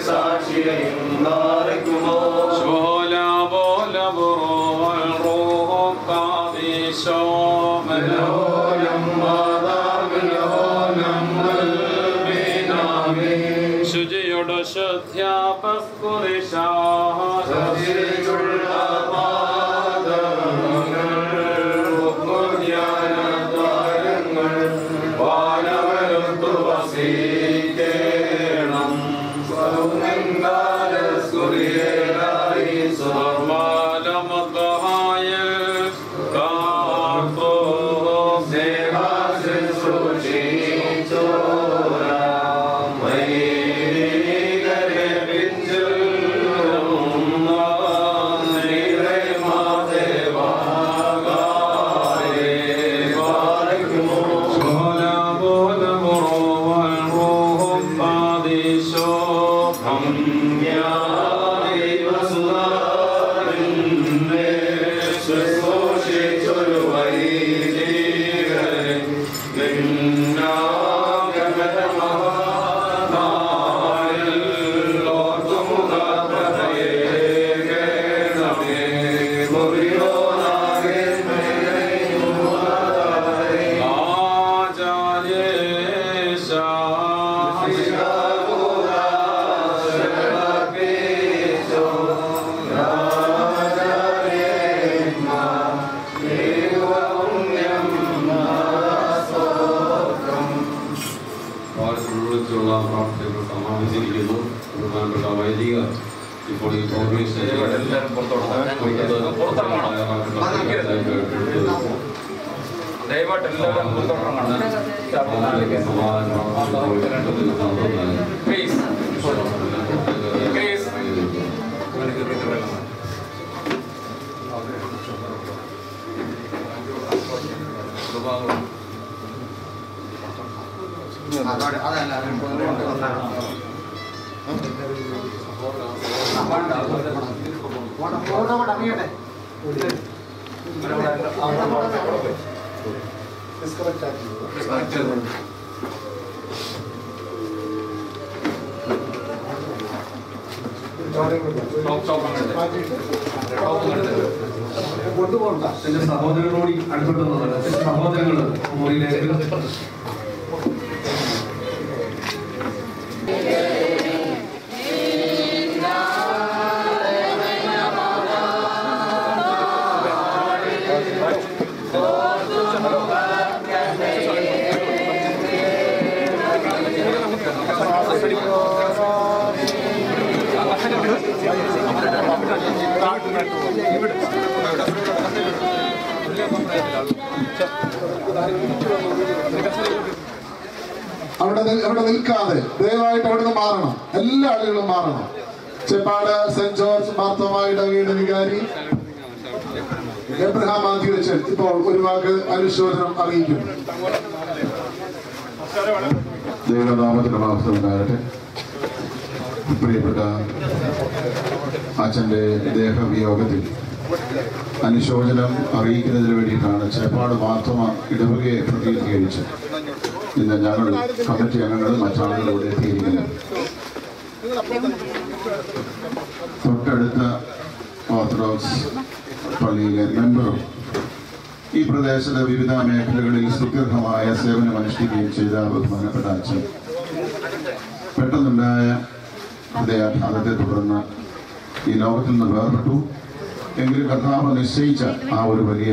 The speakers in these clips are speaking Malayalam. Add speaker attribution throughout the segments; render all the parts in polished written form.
Speaker 1: സാക്ഷിയും ശുചിയുടെ ഇപ്പോൾ ഈ പ്രോഗ്രീസ് എന്റെ സഹോദരനോട് അടുത്തോട്ടുള്ളതാണ്. സഹോദരങ്ങൾ മുറിയിലേക്ക്
Speaker 2: അവിടെ നിൽക്കാതെ ദയവായിട്ട് അവിടുന്ന് മാറണം. എല്ലാ ആളുകളും മാറണം. ചെപ്പാട് സെന്റ് ജോർജ് മാർത്തോമാ ഇടവകയുടെ വികാരി എബ്രഹാം ആദ്യവച്ചൻ ഇപ്പോൾ ഒരു വാക്ക് അനുശോചനം അറിയിക്കും. ദൈവനാമത്തിന്റെ മഹത്വമുണ്ടാകട്ടെ. പ്രിയപ്പെട്ട അച്ഛൻ്റെ ദേഹവിയോഗത്തിൽ അനുശോചനം അറിയിക്കുന്നതിന് വേണ്ടിയിട്ടാണ് ചേപ്പാട് മാർത്തോമ ഇടവകയെ പ്രതിനിധീകരിച്ച് ഇന്ന് ഞങ്ങൾ കമ്മിറ്റി അംഗങ്ങളും മറ്റാളുകളും ഇവിടെ എത്തിയിരിക്കുന്നത്. തൊട്ടടുത്ത ഓർത്തഡോക്സ് പള്ളിയിലെ മെമ്പറും ഈ പ്രദേശത്തെ വിവിധ മേഖലകളിൽ സുദീർഘമായ സേവനം അനുഷ്ഠിക്കുകയും ചെയ്ത ബഹുമാനപ്പെട്ട അച്ഛൻ പെട്ടെന്നുണ്ടായ ഹൃദയാഘാതത്തെ തുടർന്ന് ഈ ലോകത്തിൽ നിന്ന് വേർപെട്ടു. എങ്കിലും കർത്താവ് നിശ്ചയിച്ച ആ ഒരു വലിയ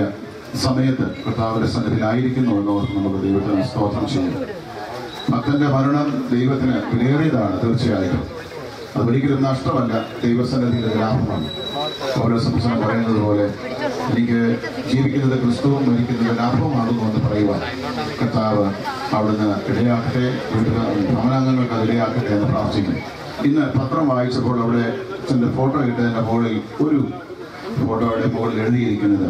Speaker 2: സമയത്ത് കർത്താവിന്റെ സന്നിധിയിലായിരിക്കുന്നു എന്നോർത്ത് നമുക്ക് ദൈവത്തിന് സ്തോത്രം ചെയ്യും. ഭക്തന്റെ മരണം ദൈവത്തിന് വിലയേറിയതാണ്. തീർച്ചയായിട്ടും അത് ഒരിക്കലും നഷ്ടമല്ല, ദൈവസന്നിധിയിലെ ലാഭമാണ്. ഓരോ സംസ്ഥാനം പറയുന്നത് പോലെ എനിക്ക് ജീവിക്കുന്നത് ക്രിസ്തുവും മരിക്കുന്നത് ലാഭമാകുന്നു എന്ന് പറയുവാൻ കർത്താവ് അവിടുന്ന് ഇടയാക്കട്ടെ, ഭവനാംഗങ്ങൾക്ക് അത് ഇടയാക്കട്ടെ എന്ന് പ്രാർത്ഥിക്കുന്നു. ഇന്ന് പത്രം വായിച്ചപ്പോൾ അവിടെ അച്ഛൻ്റെ ഫോട്ടോ ഇട്ടതിൻ്റെ മുകളിൽ ഒരു ഫോട്ടോയുടെ മുകളിൽ എഴുതിയിരിക്കുന്നത്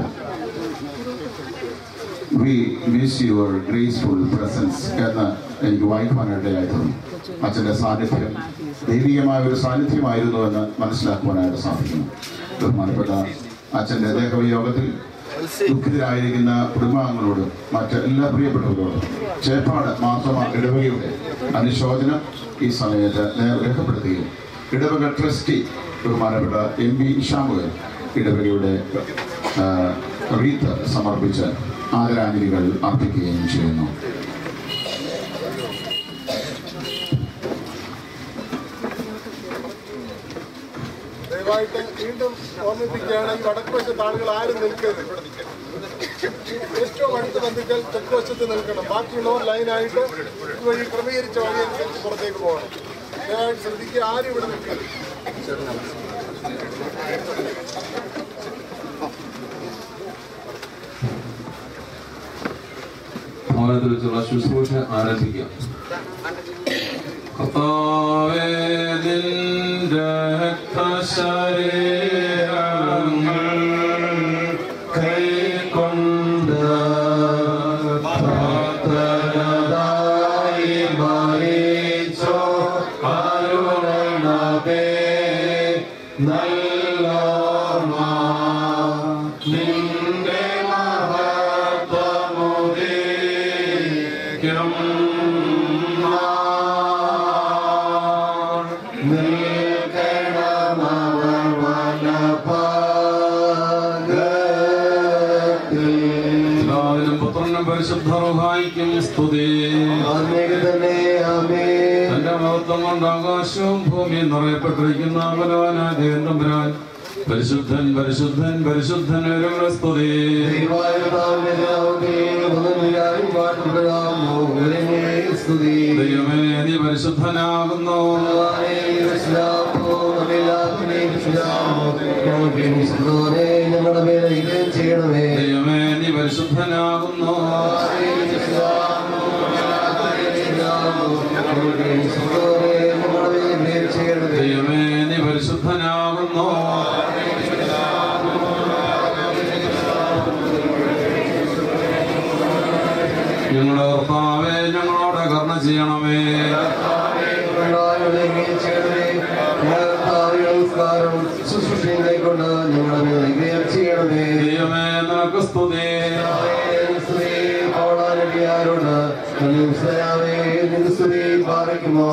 Speaker 2: "We miss your graceful presence" എന്ന് എനിക്ക് വായിക്കുവാനായിട്ടായി തോന്നി. അച്ഛൻ്റെ സാന്നിധ്യം ദൈവികമായ ഒരു സാന്നിധ്യമായിരുന്നു എന്ന് മനസ്സിലാക്കുവാനായിട്ട് സാധിക്കുന്നു. ബഹുമാനപ്പെട്ട അച്ഛൻ്റെ ദേഹവിയോഗത്തിൽ ദുഃഖിതരായിരിക്കുന്ന കുടുംബാംഗങ്ങളോട് മറ്റ് എല്ലാ പ്രിയപ്പെട്ടവരോടും ചേപ്പാട് മാർത്തോമ ഇടവകയുടെ അനുശോചനം ഈ സമയത്ത് രേഖപ്പെടുത്തുകയും ഇടവക ട്രസ്റ്റി ബഹുമാനപ്പെട്ട MP ഷാമുവൽ ഇടവകയുടെ റീത്ത് സമർപ്പിച്ച് ആദരാഞ്ജലികൾ അർപ്പിക്കുകയും ചെയ്യുന്നു.
Speaker 3: ദയവായിട്ട് വീണ്ടും ഓർമ്മിപ്പിക്കുകയാണ്, ഈ വടക്കുവശത്ത് ആളുകൾ ആരും നിൽക്കരുത്. ഏറ്റവും അടുത്ത ബന്ധുക്കൾ തെക്കുവശത്ത് നിൽക്കണം. ബാക്കിയുള്ളവർ ലൈനായിട്ട് ഇതുവഴി ക്രമീകരിച്ച വഴി അനുസരിച്ച് പുറത്തേക്ക് പോകണം. ദയവായിട്ട് ശ്രദ്ധിക്കുക, ആരും ഇവിടെ നിൽക്കരുത്.
Speaker 1: ഭവനത്തിൽ വെച്ചുള്ള ശുശ്രൂഷ ആരംഭിക്കാം. കർത്താവേ, നിന്റെ രക്തശരീരങ്ങൾ കൈക്കൊണ്ട് പ്രാർത്ഥനയായി മരിച്ചോ കരുണവേ നല്ലോർമ്മ നിന്റെ മഹത്വമുദീക്കും പരിശുദ്ധർഹായിക്കും സ്തുതി. തന്റെ മഹത്വം കൊണ്ട് ആകാശവും ഭൂമിയും നിറയപ്പെട്ടിരിക്കുന്ന ബലവാനായ ദൈവം തമ്പുരാൻ പരിശുദ്ധൻ പരിശുദ്ധൻ പരിശുദ്ധൻ വരെയുള്ള സ്തുതി. ദൈവമേ, നീ പരിശുദ്ധനാകുന്നു. ദൈവമേ, നീ പരിശുദ്ധനാകുന്നു. ദൈവമേ, നീ പരിശുദ്ധനാകുന്നു. ഞങ്ങളുടെ കർത്താവേ, ഞങ്ങളോട് കരുണ ചെയ്യണമേ. ദൈവമേ, നിനക്ക് സ്തുതി.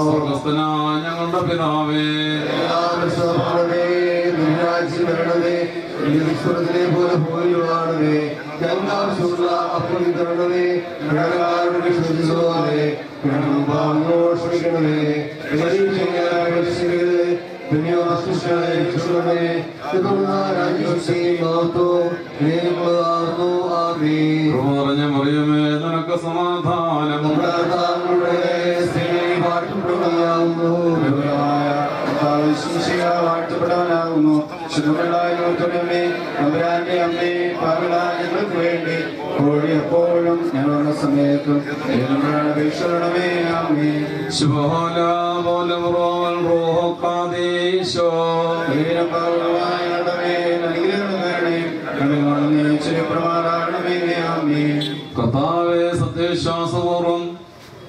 Speaker 1: സ്വർഗ്ഗസ്ഥനായ ഞങ്ങളുടെ പിതാവേ,
Speaker 4: പോലെ പോലെയുള്ളവേ ഞങ്ങൾക്കുള്ള അപ്പോൾ തരണമേ. ക്ഷമിക്കണമേ.
Speaker 1: മറിയമേ, നിനക്ക് സമാധാനം.
Speaker 4: വാഴ്ത്തപ്പെടാനാകുന്നു. ശുഭങ്ങളായ അമ്മേ, ഞങ്ങൾക്ക് വേണ്ടി എപ്പോഴും ഞങ്ങളുടെ സമയത്തും അപേക്ഷണമേ.
Speaker 1: കർത്താവേ, സത്യവിശ്വാസപൂർവം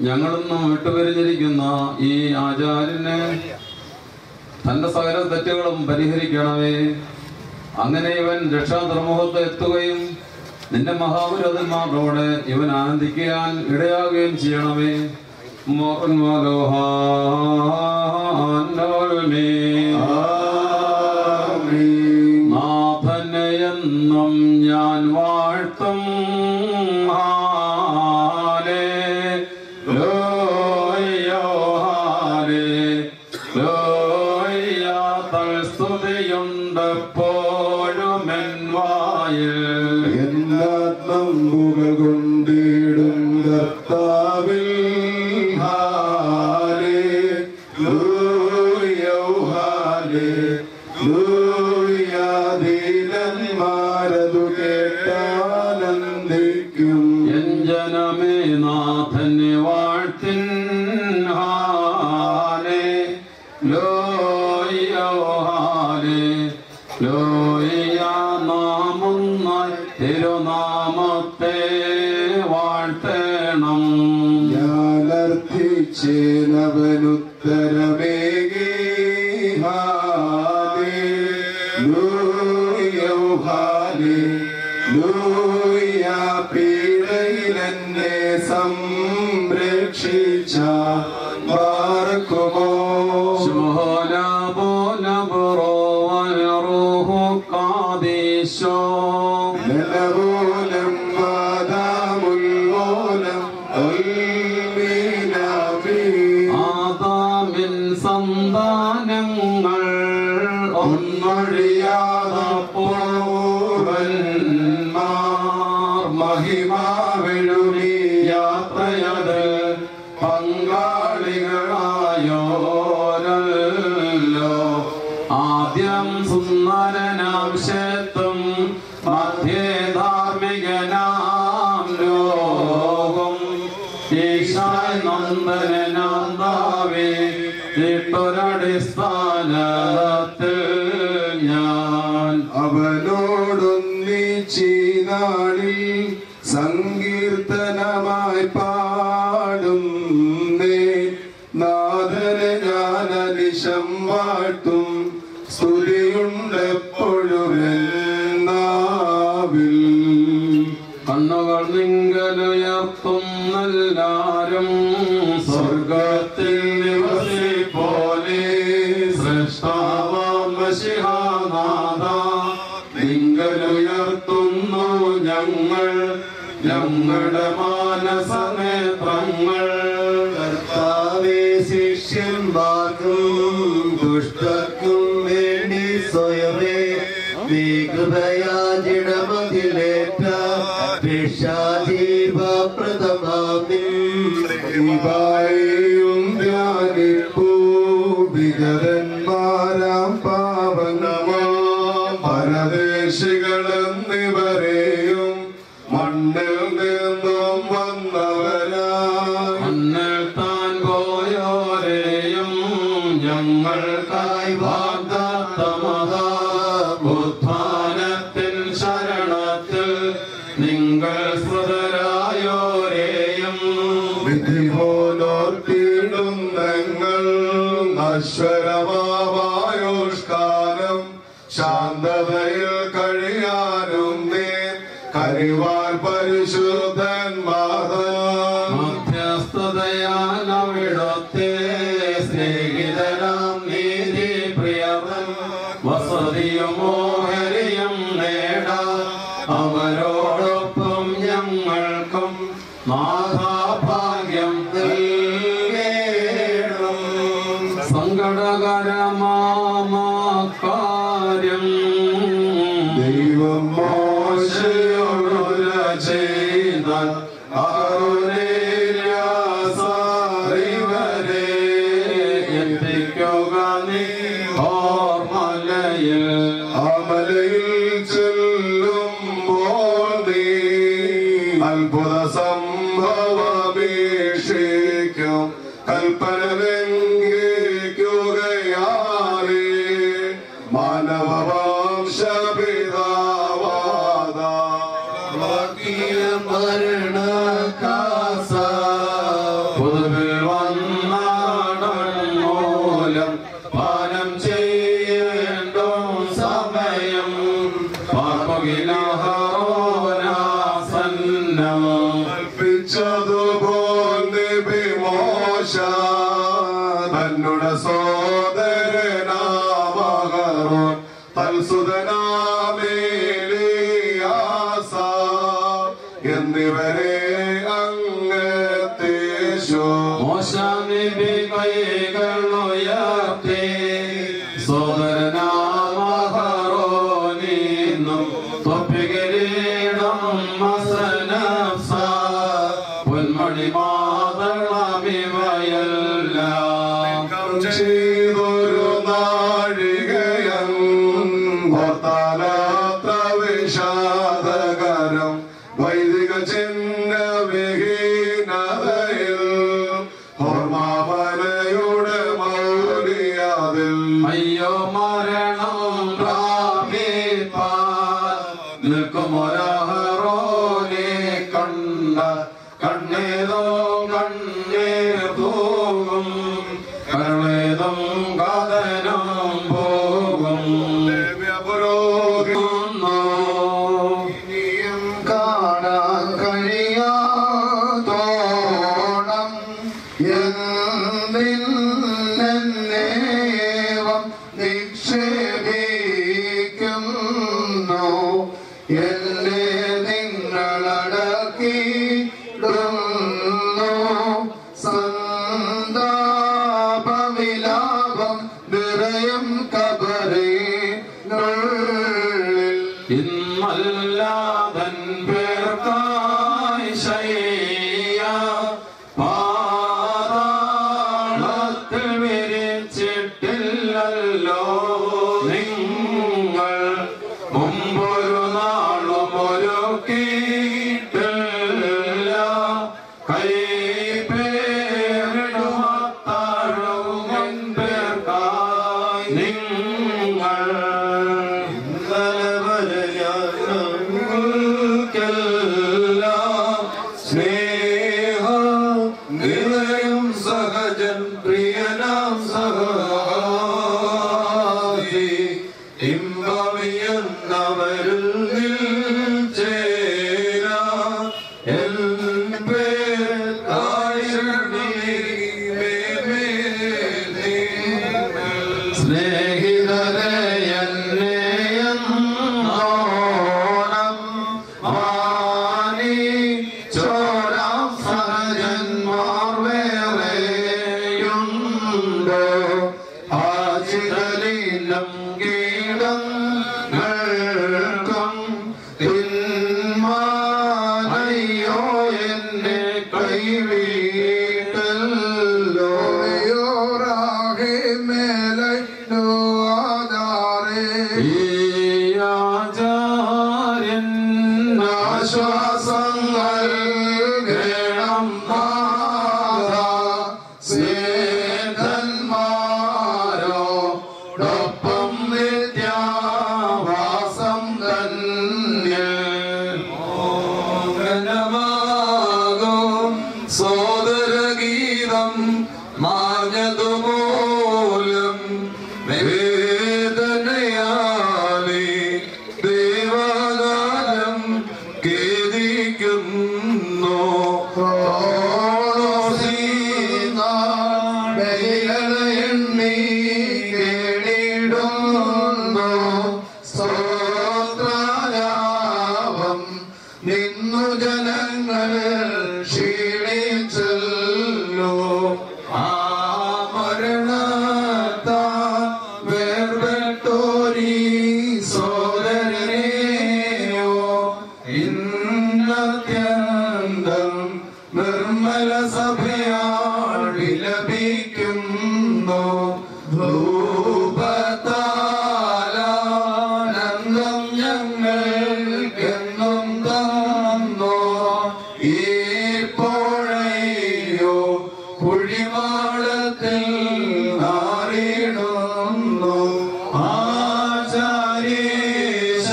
Speaker 1: ഞങ്ങളൊന്നും വിട്ടുപിരിഞ്ഞിരിക്കുന്ന ഈ ആചാര്യനെ തന്റെ സകല തെറ്റുകളും പരിഹരിക്കണമേ. അങ്ങനെ ഇവൻ രക്ഷാധർമ്മത്തെ എത്തുകയും നിന്റെ മഹാപുരോധന്മാരോടെ ഇവൻ ആനന്ദിക്കാൻ ഇടയാകുകയും ചെയ്യണമേ. നാഥനെയെന്നും ഞാൻ വാഴ്ത്തും. സ്തുതിയുണ്ടെപ്പോഴും എൻ വായിൽ
Speaker 4: എന്നാത്മങ്ങൾ കൊണ്ടിടും കർത്താവിൽ. ധീരന്മാരതു കേട്ടാനന്ദിക്കും.
Speaker 1: എൻ ജനമേ, നാഥനെ വാഴ്ത്തിൻ. തിരുനാമത്തെ വാഴ്ത്തണം.
Speaker 4: ഞാനർത്ഥിച്ചേനവനുത്തരമേകി പീഡയിലെന്നെ സംരക്ഷിച്ച ബാർക്കുമോ. ലലമൂലം വാദാമുൽമൂലം
Speaker 1: ആദാമിൻ സന്താനങ്ങൾ ഒന്നൊഴിയാതപ്പൂവന്മാർ മഹിമാവെഴുതി യാത്രയത് പങ്കാളികളായോരല്ലോ. ആദ്യം സുന്ദരനാം ശേത്തും മധ്യേ ധാർമ്മികനാം ലോകം ഈശായ് നന്ദനാം ദാവീ ഇട്ടൊരടിസ്ഥാനത്തിൽ ഞാൻ
Speaker 4: അവനോടൊന്നിച്ചീനാളിൽ സങ്കീർത്തനമായി പാടുന്നേ. നാഥനെ ഞാൻ അനിശം വാഴ്ത്തും, സ്തുതിയുണ്ടെപ്പോഴും നാവിൽ.
Speaker 1: കണ്ണുകൾ നിങ്കലുയർത്തുന്നെല്ലാരും സ്വർഗത്തിൽ നിവസിപ്പോലെ. ശ്രേഷ്ഠാവാം മശിഹാനാഥ നിങ്കലുയർത്തുന്നു ഞങ്ങൾ ഞങ്ങളുടെ മാനസനേത്രങ്ങൾ.
Speaker 5: കർത്താവേ, ശിഷ്യന്മാർക്കും ദുഷ്ടർക്കും വേണ്ടി സ്വയമേ നീ കൃപയാചിടമതിലേറ്റ
Speaker 4: യും ധ്യാനിപ്പൂ വികരന്മാരാം പാവനമാം പരദേശികളെന്നിവരെയും മണ്ണിൽ നിന്നും വന്നവരായി
Speaker 1: മണ്ണിൽ താൻ പോയോരെയും ഞങ്ങൾക്കായി വാഗ്ദത്തമതാ ഉത്ഥാനത്തിൻ ശരണത്തിൽ നിങ്ങൾ സ്മൃതരായോരെയും
Speaker 4: വിധിപോലോർത്തിടും ഞങ്ങൾ നശ്വരമായുഷ്കാലം ശാന്തതയിൽ കഴിയാനും നീ കരിവാൻ പരിശുദ്ധന്മാർ
Speaker 1: മധ്യസ്ഥതയാൽ അവിടുത്തെ സ്നേഹിതനാം നീതി പ്രിയവൻ വസതിയും ഓഹരിയും നേടാ അവരോടൊപ്പം ഞങ്ങൾക്കും നാഥാഭാഗ്യം നൽകേണം. സങ്കടകരമാകാര്യം
Speaker 4: ദൈവം
Speaker 1: മോശയോടുര ചെയ്ത അരുണേര്യാസാരിവരെ എത്തിക്കുക നീ ഓർമ്മലയിൽ.
Speaker 4: അമലയിൽ ചെല്ലുമ്പോൾ നീ അത്ഭുത സംഭവമീക്ഷിക്കും കൽപ്പന ലംഘിക്കുകയാലേ മാനവവംശപിതാവാദ
Speaker 5: മരണകാസ
Speaker 1: പൊതുവിൽ വന്നാടൻ മൂലം പാനം ചെയ്യേണ്ടും സമയം പാർപ്പകിലാസന്നം
Speaker 4: കൽപ്പിച്ചതുപോൽ നബി മോശ തന്നുടെ സോദരനാമഹരോൻ തൽസുതനാമേലിയാസ എന്നിവരെ അങ്ങെത്തിച്ചു.
Speaker 1: മോശനിധി കൈകളുയർത്തി സോദരനാമഹരോനിന്നും തൊപ്പികിരീടം മസനഫ്സ പൊന്മണി മാതളമിവയെല്ലാം
Speaker 4: ചെയ്തൊരു നാഴികയം ഓർത്താലാത്ര വിഷാദകരം വൈദിക ചിഹ്ന വിഹീനതയിൽ ഓർമാമലയുടെ മൗലിയാതിൽ
Speaker 1: അയ്യോ മരണം പ്രാപിപ്പാൻ നിൽക്കുമൊരഹറോനെ കണ്ട കണ്ണേതോ കണ്ണീർ തൂകും കരളേതും കഥനം പോകും.
Speaker 5: ഇനിയും കാണാൻ കഴിയാത്തോണം എന്നേവം നിക്ഷേപിക്കുന്നു. എന്നെ നിങ്ങളടക്കിടുന്നു സന്താപവിലാപം നിറയും കബറേ
Speaker 1: ചെയ്തില്ലല്ലോ നിങ്ങൾ മുമ്പൊരു നാളും ഒരുക്കിയിട്ടില്ല കൈപ്പേരിടുമത്താഴവും പേർക്കായി നിങ്ങൾ ഇന്നലെ വരെ ഞങ്ങൾക്കെല്ലാം സ്നേഹ നിലയം സഹജൻ പ്രിയനാം സഹായി ഇമ്പവിയെന്നവരിൽ ചേരാ എൻ സ്നേഹിതരെ എന്നോണം മാനി ചോരാം സഹജന്മാർ വേറെയുണ്ടോ ആചിതലിലും കീടങ്ങൾക്കും തിന്മാനയോ എന്നെ കൈവീട്ടല്ലോ ആചാര്യൻ ആശ്വാസങ്ങൾ ഗണം സ്നേഹന്മാരോടൊപ്പം നിത്യവാസം തന്നെ മോഹനമാകും സോദരഗീതം മാഞ്ഞതുമൂലം വേദനയാലേ ദേവഗാനം ഖേദിക്കുന്നു എണ്ണി കേടിടുന്നു സ്തോത്രാലാപം നിന്നു ജനങ്ങൾ ക്ഷീണിച്ചല്ലോ ആ മരണത്താൽ വേർപെട്ടോരീ സോദരനെയോ ഇന്നത്യന്തം നിർമ്മല സഭയാൾ വിലപിക്കുന്നു ധൂപത്താലാനന്ദം ഞങ്ങൾക്കെന്നും തന്നോ ഈപ്പോഴയോ കുഴിമാടത്തിൽ നാറിടുന്നു ആചാര്യേശ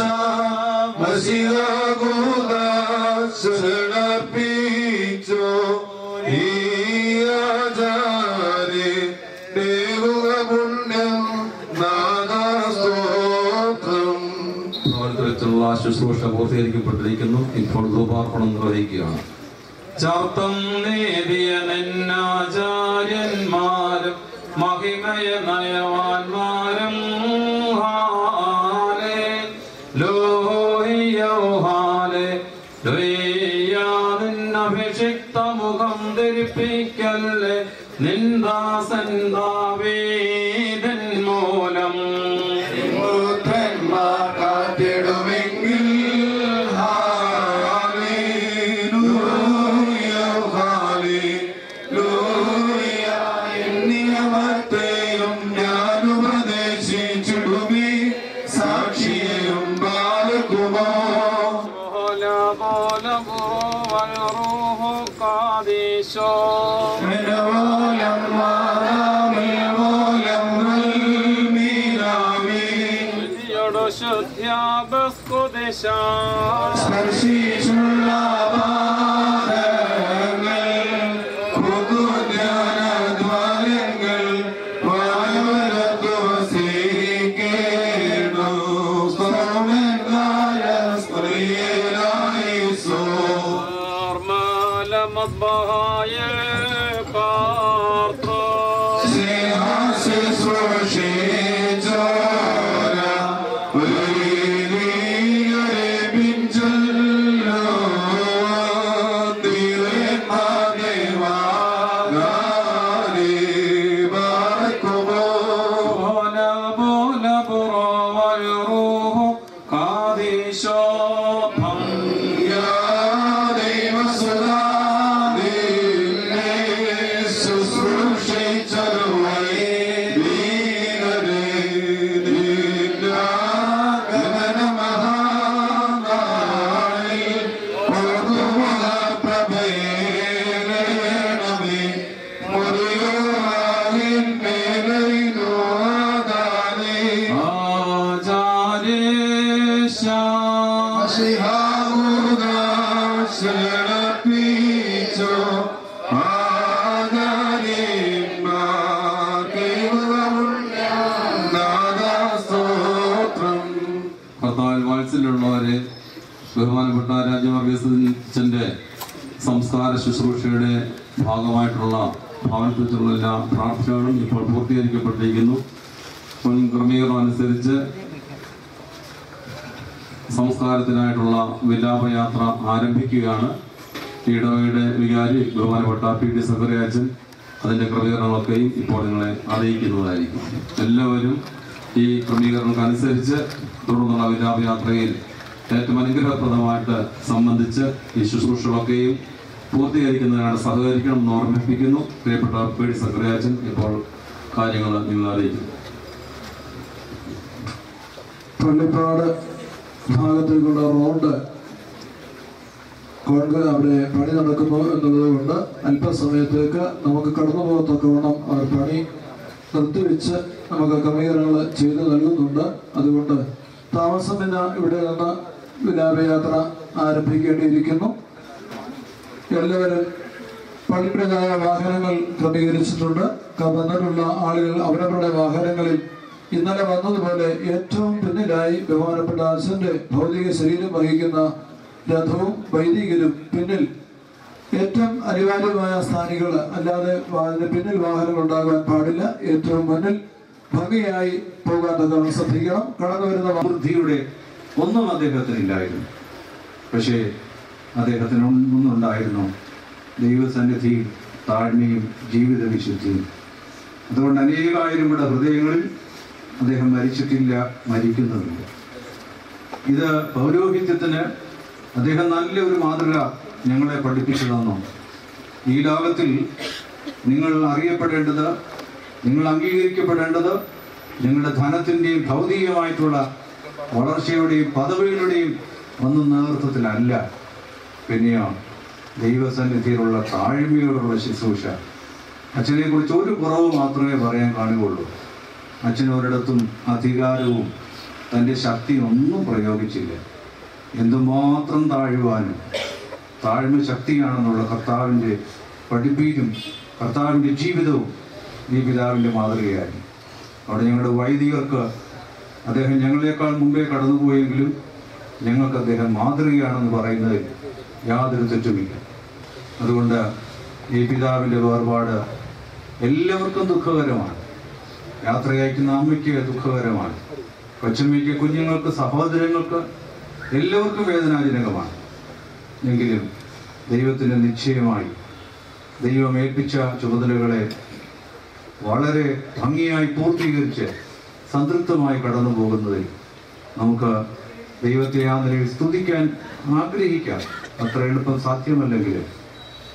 Speaker 1: മസിഹകൂദർപ്പിച്ചോ ഈ ആചാര്യ ദേവുക പുണ്യം നാദസ്തോത്രം. ഭവനത്തിലുള്ള ശുശ്രൂഷ പൂർത്തീകരിക്കപ്പെട്ടിരിക്കുന്നു. ഇപ്പോൾ ധൂപാർപ്പണം നിർവഹിക്കുകയാണ്. ചാർത്തം നേടിയ നിന്നാചാര്യന്മാരും മഹിമയ നയവാന്മാരും ഹാലേ ലോഹിയോ ഹാലേ ലോയ്യാതിന്നഭിഷിക്ത മുഖം ധരിപ്പിക്കല്ലേ നിന്ദാസൻ ദാവീദൻ മൂലം പുത്രന്മാർ കാത്തിടുമെങ്കിൽ നിയമത്തെയും ഞാനുപദേശിച്ചിടുമേ സാക്ഷിയും ബാലകുമോ സ്പർശിച്ചുള്ള ദ്വാരങ്ങൾ വായുവരത്തു വസിക്കേണു സ്വർണ്ണായ സ്ത്രീലായിസോ മദ്ബഹായ പാർത്തോ സ്നേഹാശുശ്രൂഷിച്ചോര വലിയരെ പിഞ്ചല്ലോ കർത്താവിൽ വാത്സല്യമുള്ളവരെ, ബഹുമാനപ്പെട്ട രാജവർഗീസിന്റെ സംസ്കാര ശുശ്രൂഷയുടെ ഭാഗമായിട്ടുള്ള ഭവനത്തെക്കുറിച്ചുള്ള എല്ലാ പ്രാർത്ഥനകളും ഇപ്പോൾ പൂർത്തീകരിക്കപ്പെട്ടിരിക്കുന്നു. മുൻ ക്രമീകരണം അനുസരിച്ച് സംസ്കാരത്തിനായിട്ടുള്ള വിലാപയാത്ര ആരംഭിക്കുകയാണ്. ഇടവയുടെ വികാരി ബഹുമാനപ്പെട്ട പി ടി സക്കറിയാച്ചൻ അതിൻ്റെ ക്രമീകരണങ്ങളൊക്കെയും ഇപ്പോൾ നിങ്ങളെ അറിയിക്കുന്നതായിരിക്കും. എല്ലാവരും ഈ ക്രമീകരണങ്ങൾക്കനുസരിച്ച് തുടർന്നുള്ള വിലാപയാത്രയിൽ ഏറ്റവും അനുഗ്രഹപ്രദമായിട്ട് സംബന്ധിച്ച് ഈ ശുശ്രൂഷകളൊക്കെയും പൂർത്തീകരിക്കുന്നതിനാണ് സഹകരിക്കണം എന്ന് ഓർമ്മിപ്പിക്കുന്നു. പ്രിയപ്പെട്ട പി ടി സക്കറിയാച്ചൻ ഇപ്പോൾ കാര്യങ്ങൾ നിങ്ങൾ അറിയിക്കുന്നു.
Speaker 6: പള്ളിപ്പാട് ഭാഗത്തേക്കുള്ള റോഡ് അവിടെ പണി നടക്കുന്നു എന്നുള്ളത് കൊണ്ട് അല്പസമയത്തേക്ക് നമുക്ക് കടന്നു പോകത്തക്കവണ്ണം അവർ പണി നിർത്തിവെച്ച് നമുക്ക് ക്രമീകരണങ്ങൾ ചെയ്ത് നൽകുന്നുണ്ട്. അതുകൊണ്ട് താമസമില്ല ഇവിടെ നിന്ന് വിലാപയാത്ര ആരംഭിക്കേണ്ടിയിരിക്കുന്നു. എല്ലാവരും പള്ളിയുടേതായ വാഹനങ്ങൾ ക്രമീകരിച്ചിട്ടുണ്ട്. വന്നിട്ടുള്ള ആളുകൾ അവരവരുടെ വാഹനങ്ങളിൽ ഇന്നലെ വന്നതുപോലെ ഏറ്റവും പിന്നിലായി ബഹുമാനപ്പെട്ട അച്ഛൻ്റെ ഭൗതിക ശരീരം വഹിക്കുന്ന രഥവും വൈദികരും പിന്നിൽ ഏറ്റവും അനിവാര്യമായ സ്ഥാനികൾ, അല്ലാതെ പിന്നിൽ വാഹനങ്ങൾ ഉണ്ടാകാൻ പാടില്ല. ഏറ്റവും മുന്നിൽ ഭംഗിയായി പോകാൻ തക്കവണ്ണം ശ്രദ്ധിക്കണം. കടന്നു വരുന്ന
Speaker 7: ബുദ്ധിയുടെ ഒന്നും അദ്ദേഹത്തിനില്ലായിരുന്നു. പക്ഷേ അദ്ദേഹത്തിന് ഒന്നുണ്ടായിരുന്നു, ദൈവസന്നിധിയിൽ താഴ്മയും ജീവിത വിശുദ്ധിയും. അതുകൊണ്ട് അനേകായിരമുടെ ഹൃദയങ്ങളിൽ അദ്ദേഹം മരിച്ചിട്ടില്ല, മരിക്കുന്നുമില്ല. ഇത് പൗരോഹിത്യത്തിന് അദ്ദേഹം നല്ലൊരു മാതൃക ഞങ്ങളെ പഠിപ്പിച്ചു തന്നു. ഈ ലോകത്തിൽ നിങ്ങൾ അറിയപ്പെടേണ്ടത്, നിങ്ങൾ അംഗീകരിക്കപ്പെടേണ്ടത് നിങ്ങളുടെ ധനത്തിൻ്റെയും ഭൗതികമായിട്ടുള്ള വളർച്ചയുടെയും പദവികളുടെയും ഒന്നും നേതൃത്വത്തിലല്ല, പിന്നെയോ ദൈവസന്നിധിയിലുള്ള താഴ്മയോടുള്ള ശുശ്രൂഷ. അച്ഛനെക്കുറിച്ച് ഒരു കുറവ് മാത്രമേ പറയാൻ കാണുകയുള്ളൂ. അച്ഛൻ ഒരിടത്തും അധികാരവും തൻ്റെ ശക്തിയും ഒന്നും പ്രയോഗിച്ചില്ല. എന്തുമാത്രം താഴുവാനും താഴ്മ ശക്തിയാണെന്നുള്ള കർത്താവിൻ്റെ പഠിപ്പീരും കർത്താവിൻ്റെ ജീവിതവും ഈ പിതാവിൻ്റെ മാതൃകയായി. അവിടെ ഞങ്ങളുടെ വൈദികർക്ക് അദ്ദേഹം ഞങ്ങളെക്കാൾ മുമ്പേ കടന്നുപോയെങ്കിലും ഞങ്ങൾക്ക് അദ്ദേഹം മാതൃകയാണെന്ന് പറയുന്നതിൽ യാതൊരു തെറ്റുമില്ല. അതുകൊണ്ട് ഈ പിതാവിൻ്റെ വേർപാട് എല്ലാവർക്കും ദുഃഖകരമാണ്. യാത്രയയക്കുന്ന അമ്മയ്ക്ക് ദുഃഖകരമാണ്, കൊച്ചമ്മയ്ക്ക്, കുഞ്ഞുങ്ങൾക്ക്, സഹോദരങ്ങൾക്ക് എല്ലാവർക്കും വേദനാജനകമാണ്. എങ്കിലും ദൈവത്തിന് നിശ്ചയമായി ദൈവം ഏൽപ്പിച്ച ചുമതലകളെ വളരെ ഭംഗിയായി പൂർത്തീകരിച്ച് സംതൃപ്തമായി കടന്നു പോകുന്നതിൽ നമുക്ക് ദൈവത്തെ ആ നിലയിൽ സ്തുതിക്കാൻ ആഗ്രഹിക്കാം. അത്ര എളുപ്പം സാധ്യമല്ലെങ്കിലും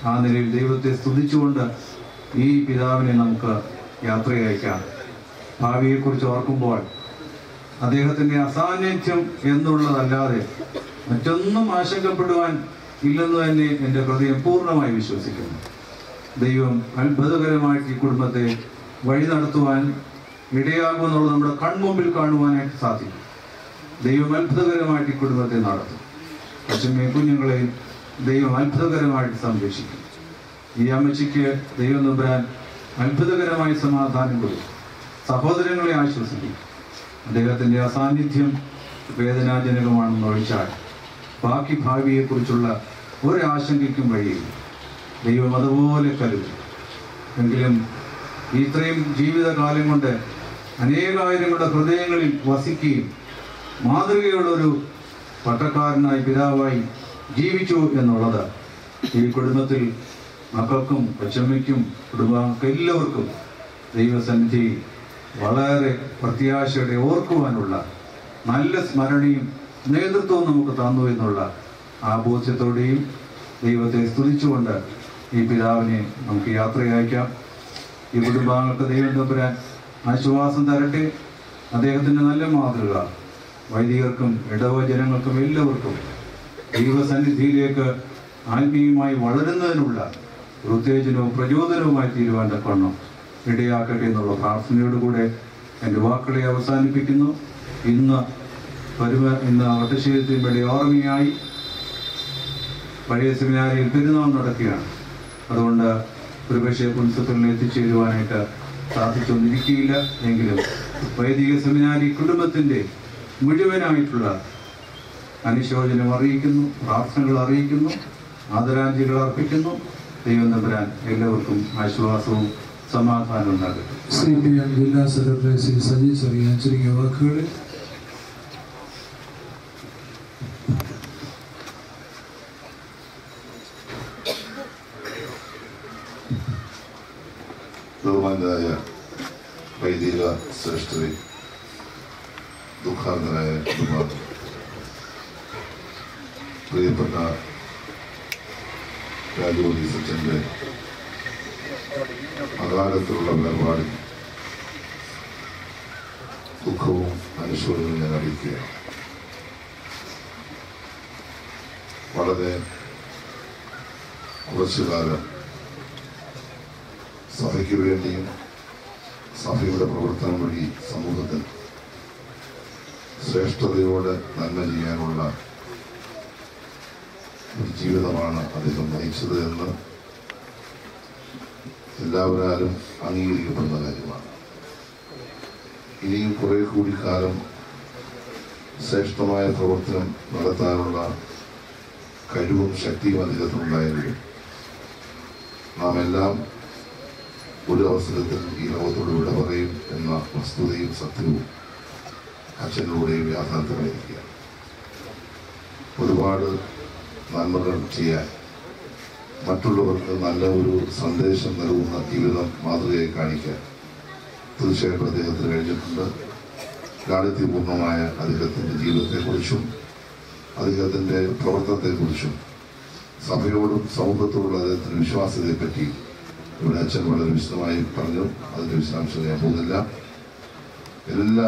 Speaker 7: ആ നിലയിൽ ദൈവത്തെ സ്തുതിച്ചുകൊണ്ട് ഈ പിതാവിനെ നമുക്ക് യാത്രയയക്കാം. ഭാവിയെക്കുറിച്ച് ഓർക്കുമ്പോൾ അദ്ദേഹത്തിൻ്റെ അസാന്നിധ്യം എന്നുള്ളതല്ലാതെ മറ്റൊന്നും ആശങ്കപ്പെടുവാൻ ഇല്ലെന്ന് തന്നെ എൻ്റെ ഹൃദയം പൂർണ്ണമായി വിശ്വസിക്കുന്നു. ദൈവം അത്ഭുതകരമായിട്ട് ഈ കുടുംബത്തെ വഴി നടത്തുവാൻ ഇടയാകുമെന്നുള്ളത് നമ്മുടെ കൺമുമ്പിൽ കാണുവാനായിട്ട് സാധിക്കും. ദൈവം അത്ഭുതകരമായിട്ട് ഈ കുടുംബത്തെ നടത്തും. അച്ഛനെയും കുഞ്ഞുങ്ങളെയും ദൈവം അത്ഭുതകരമായിട്ട് സംരക്ഷിക്കും. ഈ അമ്മച്ചിക്ക് ദൈവം നമ്പുരാൻ അത്ഭുതകരമായി സമാധാനം കൊടുക്കും, സഹോദരങ്ങളെ ആശ്വസിക്കും. അദ്ദേഹത്തിൻ്റെ അസാന്നിധ്യം വേദനാജനകമാണെന്ന് ഒഴിച്ചാൽ ബാക്കി ഭാവിയെക്കുറിച്ചുള്ള ഒരാശങ്കയ്ക്കും വഴിയില്ല. ദൈവം അതുപോലെ കരുതും. എങ്കിലും ഇത്രയും ജീവിതകാലം കൊണ്ട് അനേകായിരങ്ങളുടെ ഹൃദയങ്ങളിൽ വസിക്കുകയും മാതൃകയുള്ളൊരു പട്ടക്കാരനായി പിതാവായി ജീവിച്ചു എന്നുള്ളത് ഈ കുടുംബത്തിൽ മക്കൾക്കും കൊച്ചമ്മയ്ക്കും കുടുംബാംഗങ്ങൾക്ക് എല്ലാവർക്കും ദൈവസന്നിധി വളരെ പ്രത്യാശയോടെ ഓർക്കുവാനുള്ള നല്ല സ്മരണയും നേതൃത്വവും നമുക്ക് തന്നു എന്നുള്ള ആ ബോധ്യത്തോടെയും ദൈവത്തെ സ്തുതിച്ചുകൊണ്ട് ഈ പിതാവിനെ നമുക്ക് യാത്രയയക്കാം. ഈ കുടുംബാംഗങ്ങൾക്ക് ദൈവം തമ്പുരാൻ ആശ്വാസം തരട്ടെ. അദ്ദേഹത്തിൻ്റെ നല്ല മാതൃക വൈദികർക്കും ഇടവജനങ്ങൾക്കും എല്ലാവർക്കും ദൈവസന്നിധിയിലേക്ക് ആത്മീയമായി വളരുന്നതിനുള്ള ഉത്തേജനവും പ്രചോദനവുമായി തീരുവാൻ തക്കവണ്ണം ഇടയാക്കട്ടെ എന്നുള്ള പ്രാർത്ഥനയോടുകൂടെ എൻ്റെ വാക്കുകളെ അവസാനിപ്പിക്കുന്നു. ഇന്ന് ഇന്ന് വട്ടശ്ശേരി പള്ളി ഓർമ്മയായി പഴയ സെമിനാരിയിൽ പെരുന്നാൾ നടക്കുകയാണ്. അതുകൊണ്ട് ഒരുപക്ഷെ പുൻസത്തുകളിൽ എത്തിച്ചേരുവാനായിട്ട് സാധിച്ചൊന്നിരിക്കുകയില്ല. എങ്കിലും വൈദിക സെമിനാരി കുടുംബത്തിൻ്റെ മുഴുവനായിട്ടുള്ള അനുശോചനം അറിയിക്കുന്നു, പ്രാർത്ഥനകൾ അറിയിക്കുന്നു, ആദരാഞ്ജലികൾ അർപ്പിക്കുന്നു. ദൈവം തമ്പുരാൻ എല്ലാവർക്കും ആശ്വാസവും സമാധാനവും നൽകട്ടെ.
Speaker 6: CPM ജില്ലാ സെക്രട്ടറി ശ്രീ സജി ചെറിയാൻ ചുരുങ്ങിയ വാക്കുകളിൽ
Speaker 2: ബഹുമാനായ വൈദിക ശ്രേഷ്ഠരെ, ദുഃഖാന്തരായ കുടുംബാംഗങ്ങൾ, പ്രിയപ്പെട്ട രാജോലി സച്ചൻ്റെ അകാലത്തിലുള്ള വേർപാടിൽ ദുഃഖവും അനുശോചനവും ഞാൻ അറിയിക്കുകയാണ്. വളരെ കുറച്ചു കാലം സഭയ്ക്ക് വേണ്ടിയും സഭയുടെ പ്രവർത്തനം വഴി സമൂഹത്തിൽ ശ്രേഷ്ഠതയോടെ നന്മ ചെയ്യാനുള്ള ഒരു ജീവിതമാണ് അദ്ദേഹം നയിച്ചത് എന്ന് എല്ലാവരും അംഗീകരിക്കപ്പെടുന്ന കാര്യമാണ്. ഇനിയും കുറെ കൂടി കാലം ശ്രേഷ്ഠമായ പ്രവർത്തനം നടത്താനുള്ള കഴിവും ശക്തിയും അദ്ദേഹത്തിനുണ്ടായെങ്കിലും നാം എല്ലാം ഒരു അവസരത്തിൽ ഈ ലോകത്തോട് വിട പറയും എന്ന വസ്തുതയും സത്യവും അച്ഛനിലൂടെയും യാഥാർത്ഥ്യമായിരിക്കുകയാണ്. ഒരുപാട് നന്മകൾ ചെയ്യാൻ, മറ്റുള്ളവർക്ക് നല്ല ഒരു സന്ദേശം നൽകുന്ന ജീവിതം മാതൃകയായി കാണിക്കാൻ തീർച്ചയായിട്ടും അദ്ദേഹത്തിന് കഴിഞ്ഞിട്ടുണ്ട്. ലാളിത്യപൂർണമായ അദ്ദേഹത്തിൻ്റെ ജീവിതത്തെക്കുറിച്ചും അദ്ദേഹത്തിൻ്റെ പ്രവർത്തനത്തെക്കുറിച്ചും സഭയോടും സമൂഹത്തോടുള്ള അദ്ദേഹത്തിൻ്റെ വിശ്വാസ്യതയെപ്പറ്റി ഇവിടെ അച്ഛൻ വളരെ വിശദമായി പറഞ്ഞു. അതിൻ്റെ വിശദാംശം ഞാൻ പോകുന്നില്ല. എല്ലാ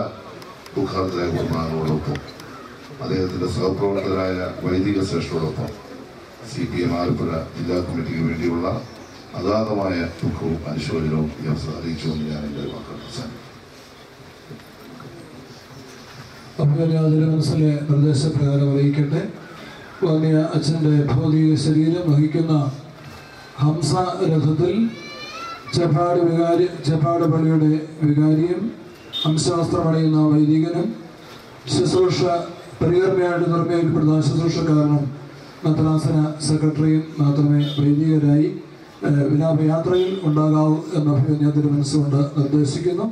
Speaker 2: ദുഃഖാന്തരായ കുടുംബാംഗങ്ങളോടൊപ്പം അദ്ദേഹത്തിൻ്റെ സഹപ്രവർത്തകരായ വൈദിക ശ്രേഷ്ഠരോടൊപ്പം CPM ആലപ്പുഴ ജില്ലാ കമ്മിറ്റിക്ക് വേണ്ടിയുള്ള അഗാധമായ ദുഃഖവും അനുശോചനവും ഈ അവസരം അറിയിച്ചുകൊണ്ട് ഞാൻ എൻ്റെ വാക്കുകൾ അവസാനിപ്പിക്കും.
Speaker 6: മനസ്സിലെ നിർദ്ദേശപ്രകാരം അറിയിക്കട്ടെ. വന്നിയ അച്ഛൻ്റെ ഭൗതിക ശരീരം വഹിക്കുന്ന ഹംസ രഥത്തിൽ ചെപ്പാട് പള്ളിയുടെ വികാരിയും ഹംസവസ്ത്രമണിയുന്ന വൈദികനും ശുശ്രൂഷ പരികർമ്മയായിട്ട് നിർമ്മയിക്കപ്പെടുന്ന ശുശ്രൂഷക്കാരനും മെത്രാസന സെക്രട്ടറിയും മാത്രമേ വൈദികരായി വിലാപയാത്രയിൽ ഉണ്ടാകാവൂ എന്ന ഞാൻ തിരുമനസ്സുകൊണ്ട് നിർദ്ദേശിക്കുന്നു.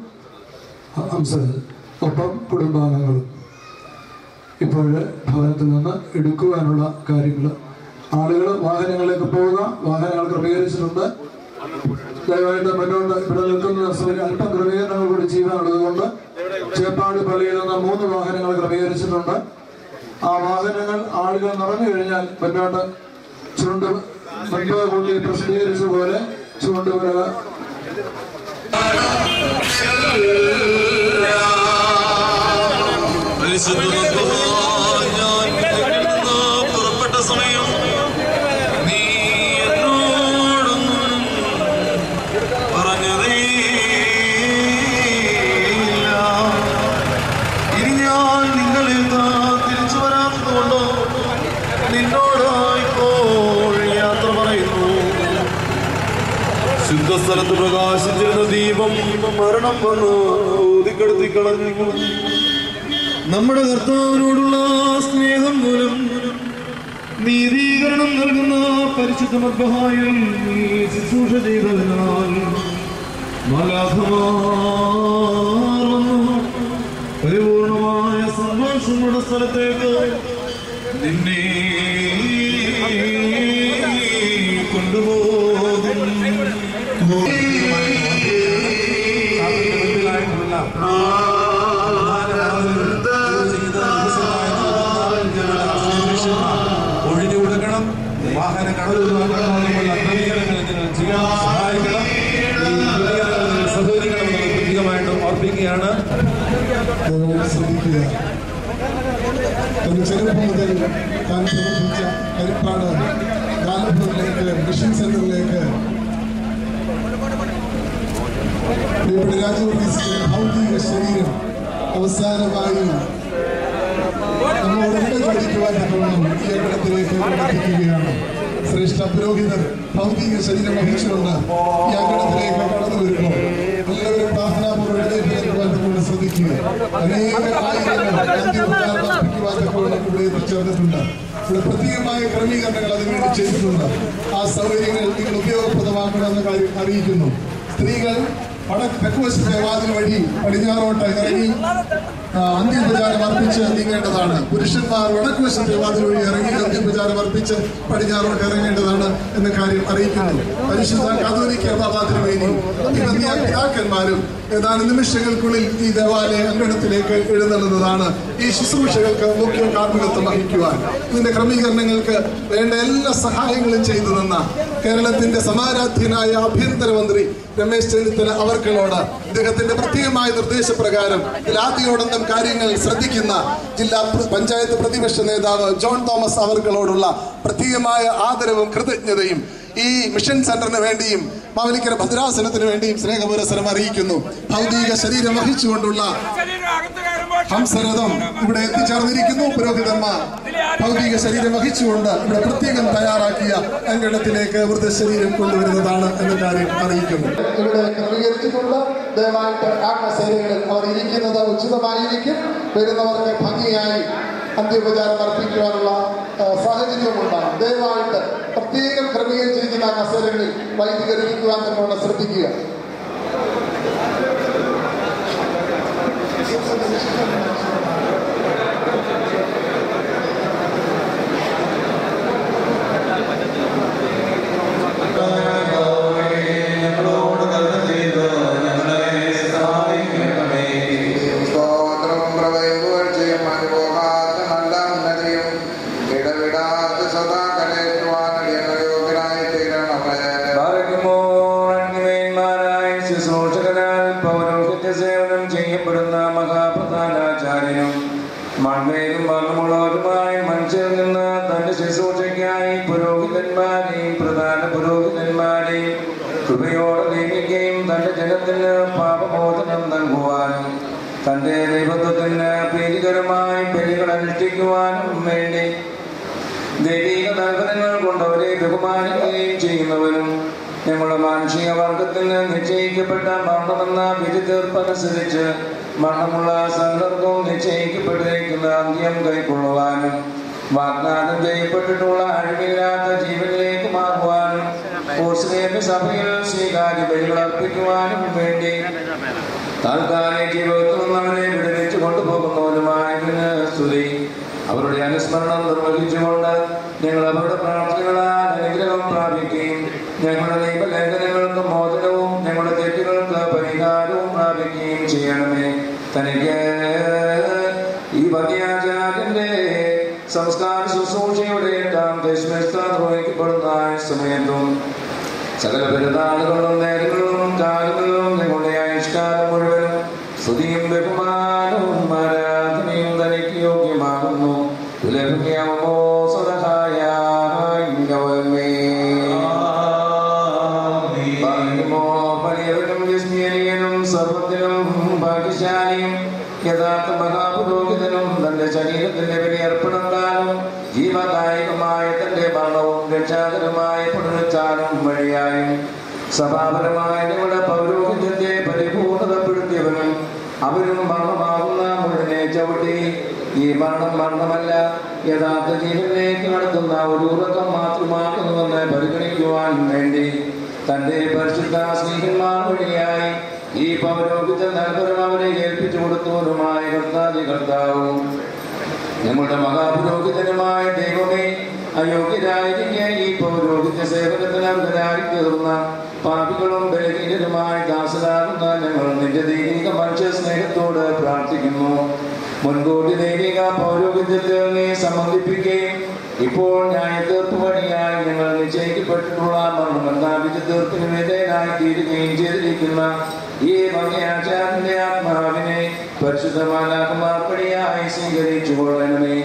Speaker 6: ഒപ്പം കുടുംബാംഗങ്ങളും ഇപ്പോൾ ഭവനത്തിൽ നിന്ന് എടുക്കുവാനുള്ള കാര്യങ്ങൾ, ആളുകൾ വാഹനങ്ങളിലേക്ക് പോവുക. വാഹനങ്ങൾ ക്രമീകരിച്ചിട്ടുണ്ട്. ദയവായിട്ട് മുന്നോട്ട് ഇവിടെ നിൽക്കുന്ന അല്പം ക്രമീകരണങ്ങൾ കൂടി ചെയ്യാനുള്ളത് കൊണ്ട് ചേപ്പാട് പള്ളിയിൽ നിന്ന് 3 വാഹനങ്ങൾ ക്രമീകരിച്ചിട്ടുണ്ട്. ആ വാഹനങ്ങൾ ആളുകൾ നിറഞ്ഞു കഴിഞ്ഞാൽ മുന്നോട്ട് ചുണ്ട് മുൻപ് കൂട്ടി പ്രസിദ്ധീകരിച്ച പോലെ ചുണ്ടുവരക
Speaker 1: പുറപ്പെട്ട സമയം നീ എന്നോടൊന്നും പറഞ്ഞതേ ഇല്ല. ഇനി ഞാൻ നിങ്ങളിൽ തിരിച്ചു വരാത്തതുകൊണ്ടോ നിന്നോടായിപ്പോൾ യാത്ര പറയുന്നു. ശുദ്ധസ്ഥലത്ത് പ്രകാശിച്ചിരുന്ന ദീപം മരണം വന്ന് ഊതിക്കെടുത്തി കളഞ്ഞു. നമ്മുടെ കർത്താവിനോടുള്ള സ്നേഹം മൂലം നീതീകരണം നൽകുന്ന പരിശുദ്ധ മദ്ബഹായിൽ നീ ശുശ്രൂഷ ചെയ്തതിനാൽ മാലാഖമാർ വന്നു പരിപൂർണമായ സന്തോഷമുള്ള സ്ഥലത്തേക്ക് നിന്നെ കൊണ്ടുപോകും. ഒഴിഞ്ഞു കൊടുക്കണം. വാഹന സഹകരിക്കണമെന്ന് പ്രത്യേകമായിട്ടും ഓർപ്പിക്കുകയാണ്.
Speaker 3: ശ്രദ്ധിക്കുക. ചെറുപ്പം മുതൽ താൻ പ്രവർത്തിച്ച കരിപ്പാട് ഗാലഭവനിലേക്ക് മിഷൻ സെന്ററിലേക്ക് പ്രിയപ്പെട്ട രാജവർഗീസിന്റെ ഭൗതിക ശരീരം അവസാനമായി നമ്മോട് വിട ചോദിക്കുവാൻ തക്കവണ്ണം ഈ അങ്കണത്തിലേക്ക് എത്തിക്കുകയാണ്. ശ്രേഷ്ഠ പുരോഹിതർ ഭൗതിക ശരീരം വഹിച്ചുകൊണ്ട് ഈ അങ്കണത്തിലേക്ക് കടന്നു വരുമ്പോൾ എല്ലാവരും പ്രാർത്ഥനാപൂർവ്വം എഴുന്നേൽക്കുവാൻ തക്കവണ്ണം ശ്രദ്ധിക്കുക. അനേക ആയിരങ്ങൾ അന്ത്യപ്രചാരണം അർപ്പിക്കുവാൻ തക്കവണ്ണം ഇവിടെ എത്തിച്ചേർന്നിട്ടുണ്ട്. ഇവിടെ പ്രത്യേകമായ ക്രമീകരണങ്ങൾ അതിനുവേണ്ടി ചെയ്തിട്ടുണ്ട്. ആ സൗകര്യങ്ങൾ നിങ്ങൾ ഉപയോഗപ്രദമാക്കണമെന്ന കാര്യം അറിയിക്കുന്നു. സ്ത്രീകൾ തെക്കുവശത്തെ വാതിൽ വഴി പടിഞ്ഞാറോട്ട് ഇറങ്ങി അന്ത്യപ്രചാരം അർപ്പിച്ച് നീങ്ങേണ്ടതാണ്. പുരുഷന്മാർ വടക്കുവശത്തെ വാതിൽ വഴി ഇറങ്ങി അന്ത്യപ്രചാരം അർപ്പിച്ച് പടിഞ്ഞാറോട്ട് ഇറങ്ങേണ്ടതാണ് എന്ന കാര്യം അറിയിക്കുന്നു. പരിശുദ്ധ കാതോലിക്ക ബാബാ തിരുമേനിയും പിതാക്കന്മാരും ഏതാനും നിമിഷങ്ങൾക്കുള്ളിൽ ഈ ദേവാലയ അങ്കണത്തിലേക്ക് എഴുന്നള്ളുന്നതാണ്. ഈ ശുശ്രൂഷകൾക്ക് മുഖ്യ കാർമ്മികത്വം വഹിക്കുവാൻ ഇതിന്റെ ക്രമീകരണങ്ങൾക്ക് വേണ്ട എല്ലാ സഹായങ്ങളും ചെയ്തു തന്ന കേരളത്തിന്റെ സമാരാധ്യനായ ആഭ്യന്തരമന്ത്രി രമേശ് ചെന്നിത്തല അവർക്കളോട് ഇദ്ദേഹത്തിന്റെ പ്രത്യേകമായ നിർദ്ദേശപ്രകാരം ഇതിലാദ്യോടൊന്നും കാര്യങ്ങൾ ശ്രദ്ധിക്കുന്ന ജില്ലാ പഞ്ചായത്ത് പ്രതിപക്ഷ നേതാവ് ജോൺ തോമസ് അവർക്കളോടുള്ള പ്രത്യേകമായ ആദരവും കൃതജ്ഞതയും ഈ മിഷൻ സെന്ററിന് വേണ്ടിയും മാവേലിക്കര ഭദ്രാസനത്തിന് വേണ്ടിയും സ്നേഹപുരസരം അറിയിക്കുന്നു. ഭൗതിക ശരീരം വഹിച്ചുകൊണ്ടുള്ള ഹംസരഥം ഇവിടെ എത്തിച്ചേർന്നിരിക്കുന്നു. പുരോഹിതന്മാർ ഭൗതിക ശരീരം വഹിച്ചുകൊണ്ട് ഇവിടെ പ്രത്യേകം തയ്യാറാക്കിയ അങ്കണത്തിലേക്ക് വൃദ്ധശരീരം കൊണ്ടുവരുന്നതാണ് എന്ന കാര്യം അറിയിക്കുന്നു. ഇവിടെ ക്രമീകരിച്ചിട്ടുണ്ട്. ദയവായിട്ട് ആ കസേരകളിൽ അവർ ഇരിക്കുന്നത് ഉചിതമായിരിക്കും. വരുന്നവർക്ക് ഭംഗിയായി അന്ത്യോപചാരം അർപ്പിക്കുവാനുള്ള സാഹചര്യമുണ്ടാകും. ദയവായിട്ട് പ്രത്യേകം ക്രമീകരിച്ചിരിക്കുന്ന കസേരകളിൽ വൈദികർ ഇരിക്കുവാൻ തന്നെയുള്ള ശ്രദ്ധിക്കുക.
Speaker 8: തന്റെ ദൈവത്വത്തിന് പ്രീതികരമായി ബലികൾ അനുഷ്ഠിക്കുവാനും വേണ്ടി ദൈവിക നൽകനങ്ങൾ കൊണ്ടവരെ ബഹുമാനിക്കുകയും ചെയ്യുന്നവരും ഞങ്ങളുടെ മാനുഷിക വർഗത്തിന് നിശ്ചയിക്കപ്പെട്ട മരണമെന്ന വിധി തീർപ്പനുസരിച്ച് മരണമുള്ള സന്ദർഭവും നിശ്ചയിക്കപ്പെട്ടിരിക്കുന്ന അന്ത്യം കൈക്കൊള്ളുവാനും വാഗ്ദാനം ചെയ്യപ്പെട്ടിട്ടുള്ള അഴിവില്ലാത്ത ജീവനിലേക്ക് മാറുവാനും ഓർസിലേറ്റ് സഭയിൽ സ്വീകാര്യ ബലികൾ അർപ്പിക്കുവാനും വേണ്ടി താൽക്കാലിക ജീവിതത്തിൽ നിന്നവരെ വിടുവിച്ചു കൊണ്ടുപോകുന്നവരുമായതിന് സ്തുതി. അവരുടെ അനുസ്മരണം നിർവഹിച്ചുകൊണ്ട് ഞങ്ങൾ അവരുടെ പ്രാർത്ഥനകളാൽ അനുഗ്രഹം പ്രാപിക്കുകയും ഞങ്ങളുടെ നിയമലംഘനങ്ങൾക്ക് മോചനവും ഞങ്ങളുടെ തെറ്റുകൾക്ക് പരിഹാരവും പ്രാപിക്കുകയും ചെയ്യണമേ. തനിക്ക് ഈ വന്യാചാര്യന്റെ സംസ്കാര ശുശ്രൂഷയുടെ എട്ടാം ദശമസ്ഥ നിർവഹിക്കപ്പെടുന്ന സമയത്തും സകല പെരുന്നാളുകളും നേരങ്ങളിലും കാലങ്ങളിലും ഞങ്ങളുടെ ആവിഷ്കാരം മുഴുവനും സ്തുതിയും ബഹുമാനവും ആരാധനയും തനിക്ക് യോഗ്യമാകുന്നു. വലിയവനും വിസ്മയനീയനും സർവത്തിനും ഭാഗ്യശാലിയും യഥാർത്ഥ മഹാപുരോഹിതനും തന്റെ ശരീരത്തിന്റെ ബലിയർപ്പണത്താലും ജീവദായകമായ തന്റെ മരണവും രക്ഷാകരമായ പുനരുത്ഥാനം വഴിയായും സഭാപരമായ ഞങ്ങളുടെ പൗരോഹിത്യത്തെ പരിപൂർണതപ്പെടുത്തിയവനും അവരും മരണമാകുന്ന മുഴുവനെ ചവിട്ടി ഈ മരണമല്ല യഥാർത്ഥ ജീവനിലേക്ക് നടത്തുന്ന ഒരു ഉറക്കം മാത്രമാക്കുന്നുവെന്ന് പരിഗണിക്കുവാൻ വേണ്ടി തന്റെ പരിശുദ്ധ സ്നേഹിന്മാർ വഴിയായി ഈ പൗരോഹിത്യ നൽകരും അവരെ ഏൽപ്പിച്ചു കൊടുത്തവരുമായ കർത്താവും ഞങ്ങളുടെ മഹാപുരോഹിതനുമായ ദൈവമേ, അയോഗ്യരായിരിക്കെ ഈ പൗരോഹിത്യ സേവനത്തിന് അർഹരായി തീർന്ന പാപികളും ബലഹീനരുമായ ദാസരാകുന്ന ഞങ്ങൾ നിന്റെ ദൈവിക മനുഷ്യ സ്നേഹത്തോട് പ്രാർത്ഥിക്കുന്നു. മുൻകൂട്ടി ദൈവിക പൗരോഹിത്യത്തിൽ നീ സംബന്ധിപ്പിക്കുകയും ഇപ്പോൾ ന്യായതീർപ്പ് വഴിയായി ഞങ്ങൾ നിശ്ചയിക്കപ്പെട്ടിട്ടുള്ള മരണമെന്ന വിധി തീർപ്പിന് വിധേയനായി തീരുകയും ചെയ്തിരിക്കുന്ന ഈ വന്യാചാരന്റെ ആത്മാവിനെ പരിശുദ്ധ മാലാഖമാർപ്പടിയായി സ്വീകരിച്ചു കൊള്ളണമേ.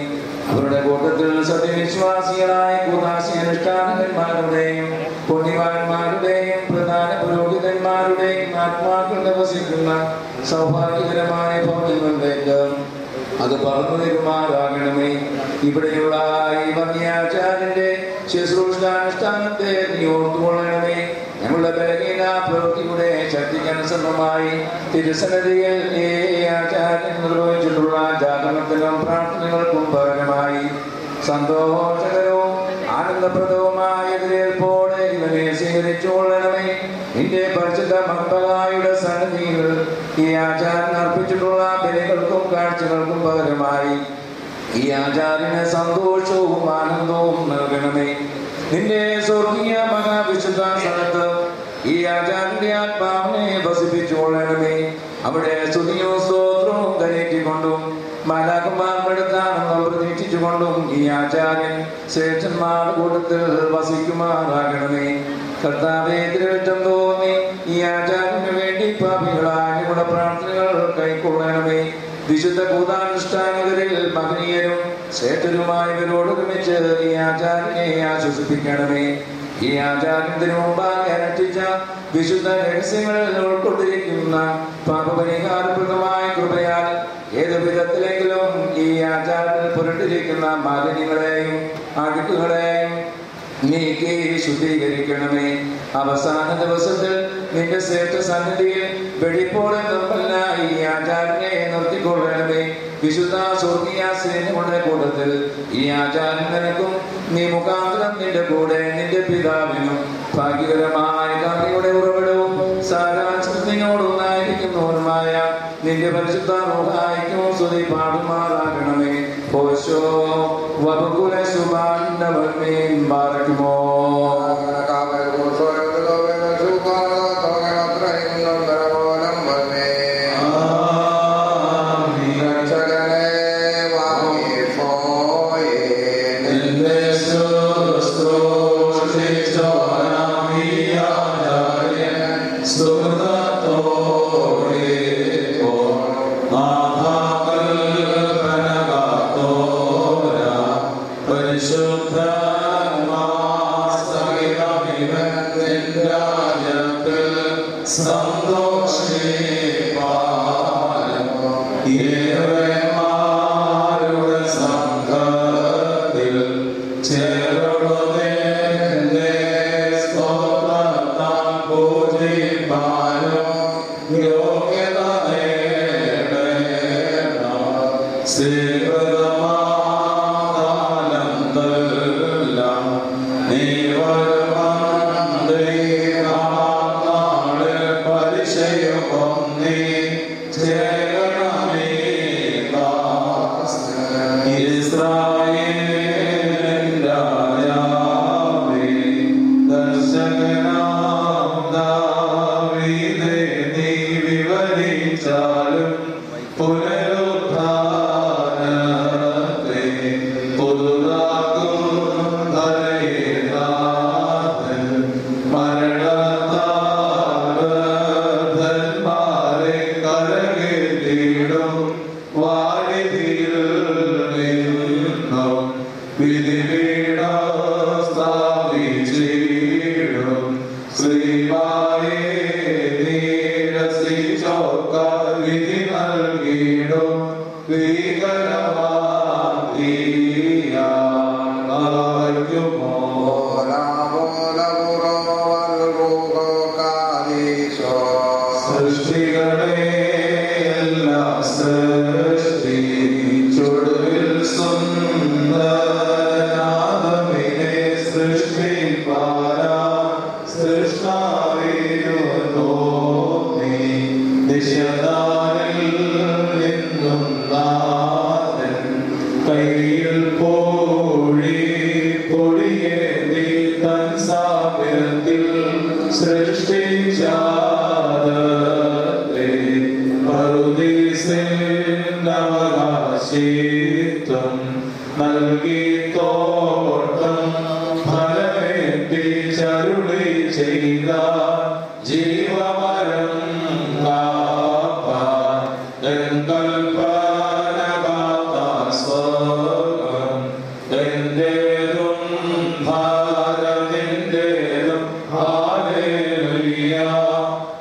Speaker 8: അവരുടെ കൂട്ടത്തിൽ സത്യവിശ്വാസികളായ കൂദാസി അനുഷ്ഠാനന്മാരുടെയും പുണ്യവാന്മാരുടെയും പ്രധാന പുരോഹിതന്മാരുടെയും ആത്മാക്കൾ നിവസിക്കുന്ന സൗഭാഗ്യകരമായ ഭവനങ്ങളിലേക്ക് അത് പറഞ്ഞു തരുമാറാകണമേ. ഇവിടെയുള്ള ഈ വന്യാചാര്യന്റെ ശുശ്രൂഷാനുഷ്ഠാനത്തെ നീ ഓർത്തുകൊള്ളണമേ. ഞങ്ങളുടെ ബലഹീന പ്രവൃത്തിയുടെ ശക്തിക്കനുസൃതമായി തിരുസന്നിധിയിൽ ഈ ആചാര്യൻ നിർവഹിച്ചിട്ടുള്ള ജാഗരണത്തിനും പ്രാർത്ഥനകൾക്കും പകരമായി സന്തോഷകരവും ആനന്ദപ്രദവുമായ എതിരേൽപ്പോടെ ഇവനെ സ്വീകരിച്ചുകൊള്ളണമേ. നിന്റെ പരിശുദ്ധ മക്കളായുടെ സന്നിധിയിൽ ഈ ആചാര്യൻ അർപ്പിച്ചിട്ടുള്ള ബലികൾക്കും കാഴ്ചകൾക്കും പകരമായി ഈ ആചാര്യന് സന്തോഷവും ആനന്ദവും നൽകണമേ. നിന്റെ സ്വർഗീയ മഹാവിശുദ്ധ സ്ഥലത്ത് ഈ ആചാര്യന്റെ ആത്മാവിനെ വസിപ്പിച്ചുകൊള്ളണമേ. അവിടെ സ്തുതിയും സ്തോത്രവും കരയറ്റിക്കൊണ്ടും മാലാഖമാർക്കെടുത്താണെന്ന് പ്രതീക്ഷിച്ചുകൊണ്ടും ഈ ആചാര്യൻ ശ്രേഷ്ഠന്മാരുടെ കൂട്ടത്തിൽ വസിക്കുമാറാകണമേ. കർത്താവേ, തിരുവറ്റം തോന്നി ഈ ആചാര്യന് വേണ്ടി പാപികളായ ഞങ്ങളുടെ പ്രാർത്ഥനകൾ കൈക്കൊള്ളണമേ. വിശുദ്ധ കൂതാനുഷ്ഠാനകരിൽ മഹനീയരും ശ്രേഷ്ഠരുമായവരോടൊരുമിച്ച് ഈ ആചാര്യനെ ആശ്വസിപ്പിക്കണമേ. ഈ ആചാര്യത്തിന് മുമ്പാകെ അനുഷ്ഠിച്ച വിശുദ്ധ രഹസ്യങ്ങളിൽ ഉൾക്കൊണ്ടിരിക്കുന്ന പാപപരിഹാരപ്രദമായ കൃപയാൽ ഏത് വിധത്തിലെങ്കിലും ഈ ആചാര്യത്തിൽ പുരണ്ടിരിക്കുന്ന മാലിന്യങ്ങളെയും അഴുക്കുകളെയും നീക്കി ശുദ്ധീകരിക്കണമേ. അവസാന ദിവസത്തിൽ നിന്റെ ശ്രേഷ്ഠ സന്നിധിയിൽ വെടിപ്പോടെ നിർമ്മല ഈ ആചാര്യനെ നിർത്തിക്കൊള്ളണമേ. വിശുദ്ധ സ്വർഗീയ സേനയുടെ കൂട്ടത്തിൽ ഈ ആചാര്യൻ നിനക്കും നീ മുഖാന്തരം നിന്റെ കൂടെ നിന്റെ പിതാവിനും ഭാഗ്യകരമായ കർമ്മയുടെ ഉറവിടവും സാരാംശത്തിനോടൊന്നായിരിക്കുന്നവരുമായ നിന്റെ പരിശുദ്ധ റൂഹായിക്കും സ്തുതി പാടുമാറാകണമേ. പോശോ വബുകുല സുബാന്നവൽമീൻ ബാരക്കുമോ.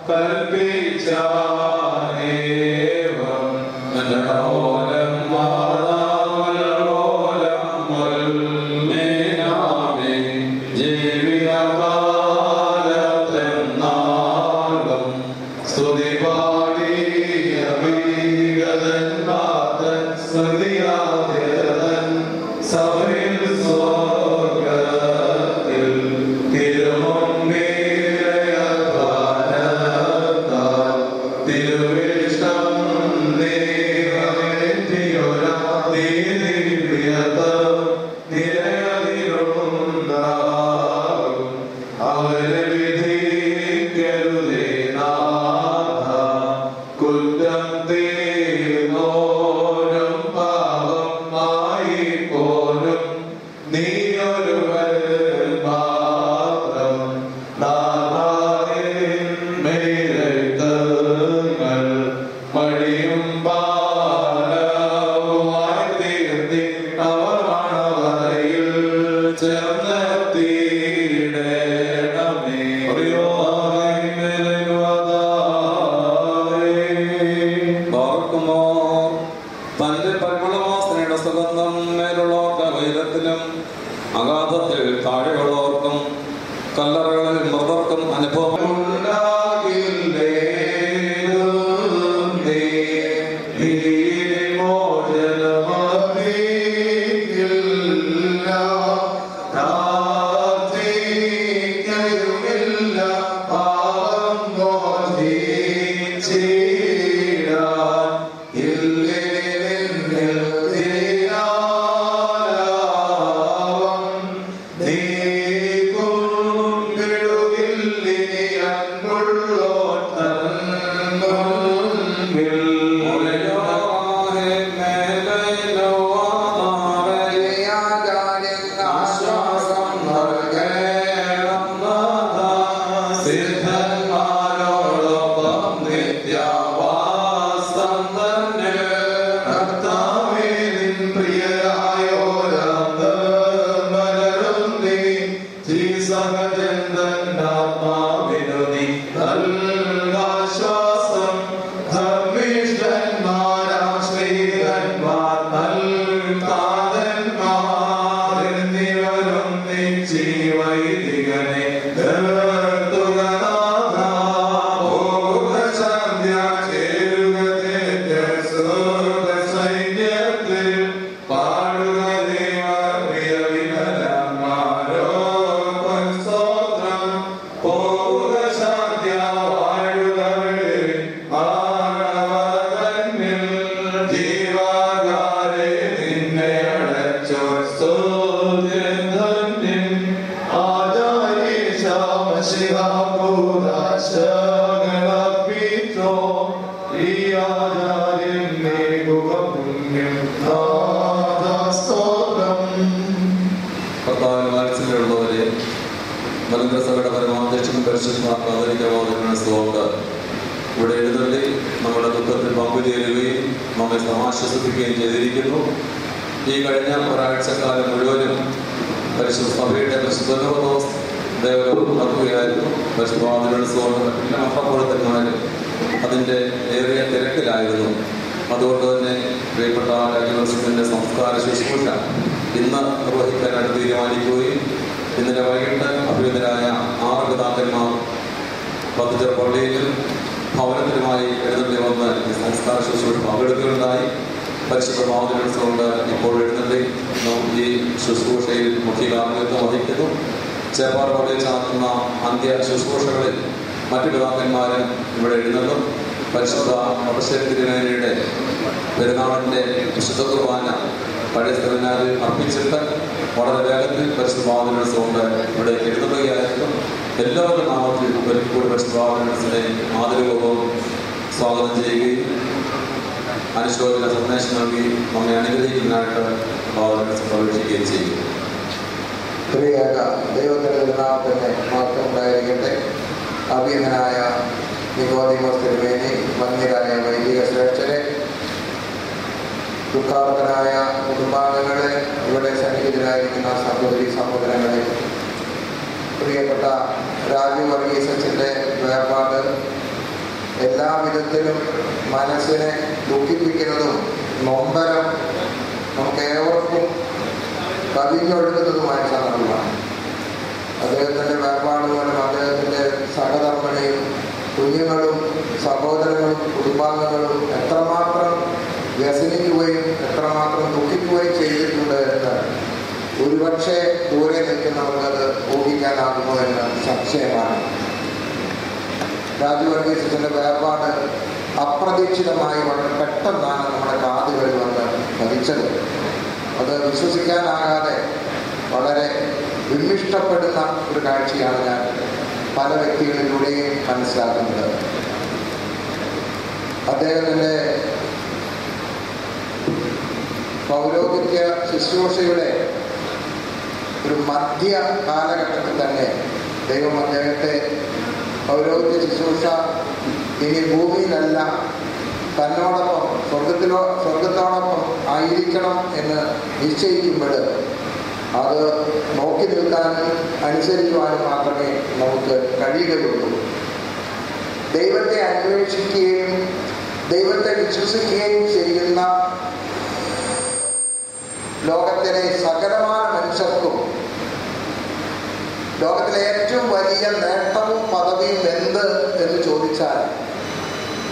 Speaker 9: കൽപ്പിച്ചാനേവം
Speaker 1: സുഗന്ധം മേലുള്ളവർക്ക് വൈരത്തിലും അഗാധത്തിൽ താഴെയുള്ളവർക്കും കല്ലറകളിൽ മൃതർക്കും അനുഭവം മലങ്കരസഭയുടെ പരമാധ്യക്ഷനും പരിശുദ്ധമാർക്കും ആദരിക്കവാദിക്കുന്ന സ്തോത്ര ഇവിടെ എഴുന്നള്ളി നമ്മുടെ ദുഃഖത്തിൽ പങ്കുചേരുകയും നമ്മെ സമാശ്വസിപ്പിക്കുകയും ചെയ്തിരിക്കുന്നു. ഈ കഴിഞ്ഞ ഒരാഴ്ചക്കാലം മുഴുവനും പരിശുദ്ധ സഭയുടെ പരിശുദ്ധ ദേവലോകം നടക്കുകയായിരുന്നു. പരിശുദ്ധവാദിനോത്സവം എല്ലാ മഹപ്രവർത്തകന്മാരും അതിൻ്റെ ഏറിയ തിരക്കിലായിരുന്നു. അതുകൊണ്ട് തന്നെ പ്രിയപ്പെട്ട രാജ്യവംശത്തിൻ്റെ സംസ്കാര ശുശ്രൂഷ ഇന്ന് നിർവഹിക്കാനായിട്ട് തീരുമാനിക്കുകയും ഇന്നലെ വൈകിട്ട് അഭിനന്ദരായ 6 പിതാക്കന്മാർ പത്തുചെറ പള്ളിയിലും ഭവനത്തിലുമായി എഴുന്നള്ളി വന്ന് ഈ സംസ്കാര ശുശ്രൂഷ പങ്കെടുക്കുകയുണ്ടായി. പരിശുദ്ധ വാദിനോത്സവം ഇപ്പോൾ എഴുന്നള്ളി ഈ ശുശ്രൂഷയിൽ മുഖ്യ കാർമ്മികത്വം വഹിക്കുന്നു. ചേപ്പാട് പള്ളിയിൽ നടത്തുന്ന അന്ത്യ ശുശ്രൂഷകളിൽ മറ്റു പിതാക്കന്മാരും ഇവിടെ എഴുന്നള്ളും. പരിശുദ്ധ അഭിഷേക തിരുമേനിയുടെ പെരുന്നാളിൻ്റെ വിശുദ്ധ കുർബാന പഴയ സെമിനാറിൽ അർപ്പിച്ചിട്ട് വളരെ വേഗത്തിൽ പരിശുദ്ധ വാദിനോത്സവം ഇവിടെ എഴുതുകയായിരുന്നു. എല്ലാവരുടെ നാമത്തിൽ ഒരിക്കൽ പരിശുദ്ധ വാദിനോത്സവത്തെ ആദരപൂർവ്വം സ്വാഗതം ചെയ്യുകയും അനുശോചന സന്ദേശം നൽകി നമ്മെ അനുഗ്രഹിക്കുന്നതായിട്ട് വാദിനോത്സവം പ്രവേശിക്കുകയും ചെയ്യും.
Speaker 5: പ്രിയക ദൈവത്തിൻ്റെ നാമത്തിന് മാത്രം ഉണ്ടായിരിക്കട്ടെ. അഭിനന്ദനായ നിക്കോദീമോസ് തിരുമേനി, വന്യരായ വൈദിക ശ്രേഷ്ഠരെ, ദുഃഖാർത്തരായ കുടുംബാംഗങ്ങളെ, ഇവിടെ സന്നിഹിതരായിരിക്കുന്ന സഹോദരി സഹോദരങ്ങളെ, പ്രിയപ്പെട്ട രാജു വർഗീസച്ചിൻ്റെ വേർപാട് എല്ലാവിധത്തിലും മനസ്സിനെ ദുഃഖിപ്പിക്കുന്നതും നൊമ്പരം നമുക്ക് ഏവർക്കും കവിഞ്ഞൊഴുകുന്നതുമായ സന്ദർഭമാണ്. അദ്ദേഹത്തിൻ്റെ വേർപാട് മൂലം അദ്ദേഹത്തിൻ്റെ സഹധർമ്മിണിയും കുഞ്ഞുങ്ങളും സഹോദരങ്ങളും കുടുംബാംഗങ്ങളും എത്രമാത്രം വ്യസനിക്കുകയും എത്രമാത്രം ദുഃഖിക്കുകയും ചെയ്തിട്ടുണ്ട് എന്ന് ഒരുപക്ഷെ ദൂരെ നിൽക്കുന്നവർക്കത് ഊഹിക്കാനാകുമോ എന്ന് സംശയമാണ്. രാജു വർഗീസിന്റെ വേർപാട് അപ്രതീക്ഷിതമായി വളരെ പെട്ടെന്നാണ് നമ്മുടെ കാതുകളിൽ വന്ന് പതിച്ചത്. അത് വിശ്വസിക്കാനാകാതെ വളരെ വിമ്മിഷ്ടപ്പെടുന്ന ഒരു കാഴ്ചയാണ് ഞാൻ പല വ്യക്തികളിലൂടെയും മനസ്സിലാക്കുന്നത്. അദ്ദേഹത്തിൻ്റെ പൗരോഹിത്യ ശുശ്രൂഷയുടെ ഒരു മധ്യ കാലഘട്ടത്തിൽ തന്നെ ദൈവം അദ്ദേഹത്തെ പൗരോഹിത്യ ശുശ്രൂഷ ഇനി ഭൂമിയിലല്ല തന്നോടൊപ്പം സ്വർഗത്തോടൊപ്പം ആയിരിക്കണം എന്ന് നിശ്ചയിക്കുമ്പോൾ അത് നോക്കി നിൽക്കാനും അനുസരിക്കുവാനും മാത്രമേ നമുക്ക് കഴിയുകയുള്ളൂ. ദൈവത്തെ അന്വേഷിക്കുകയും ദൈവത്തെ വിശ്വസിക്കുകയും ചെയ്യുന്ന ലോകത്തിലെ സകലമായ മനുഷ്യർക്കും ലോകത്തിലെ ഏറ്റവും വലിയ നേട്ടവും പദവിയും എന്ത് എന്ന് ചോദിച്ചാൽ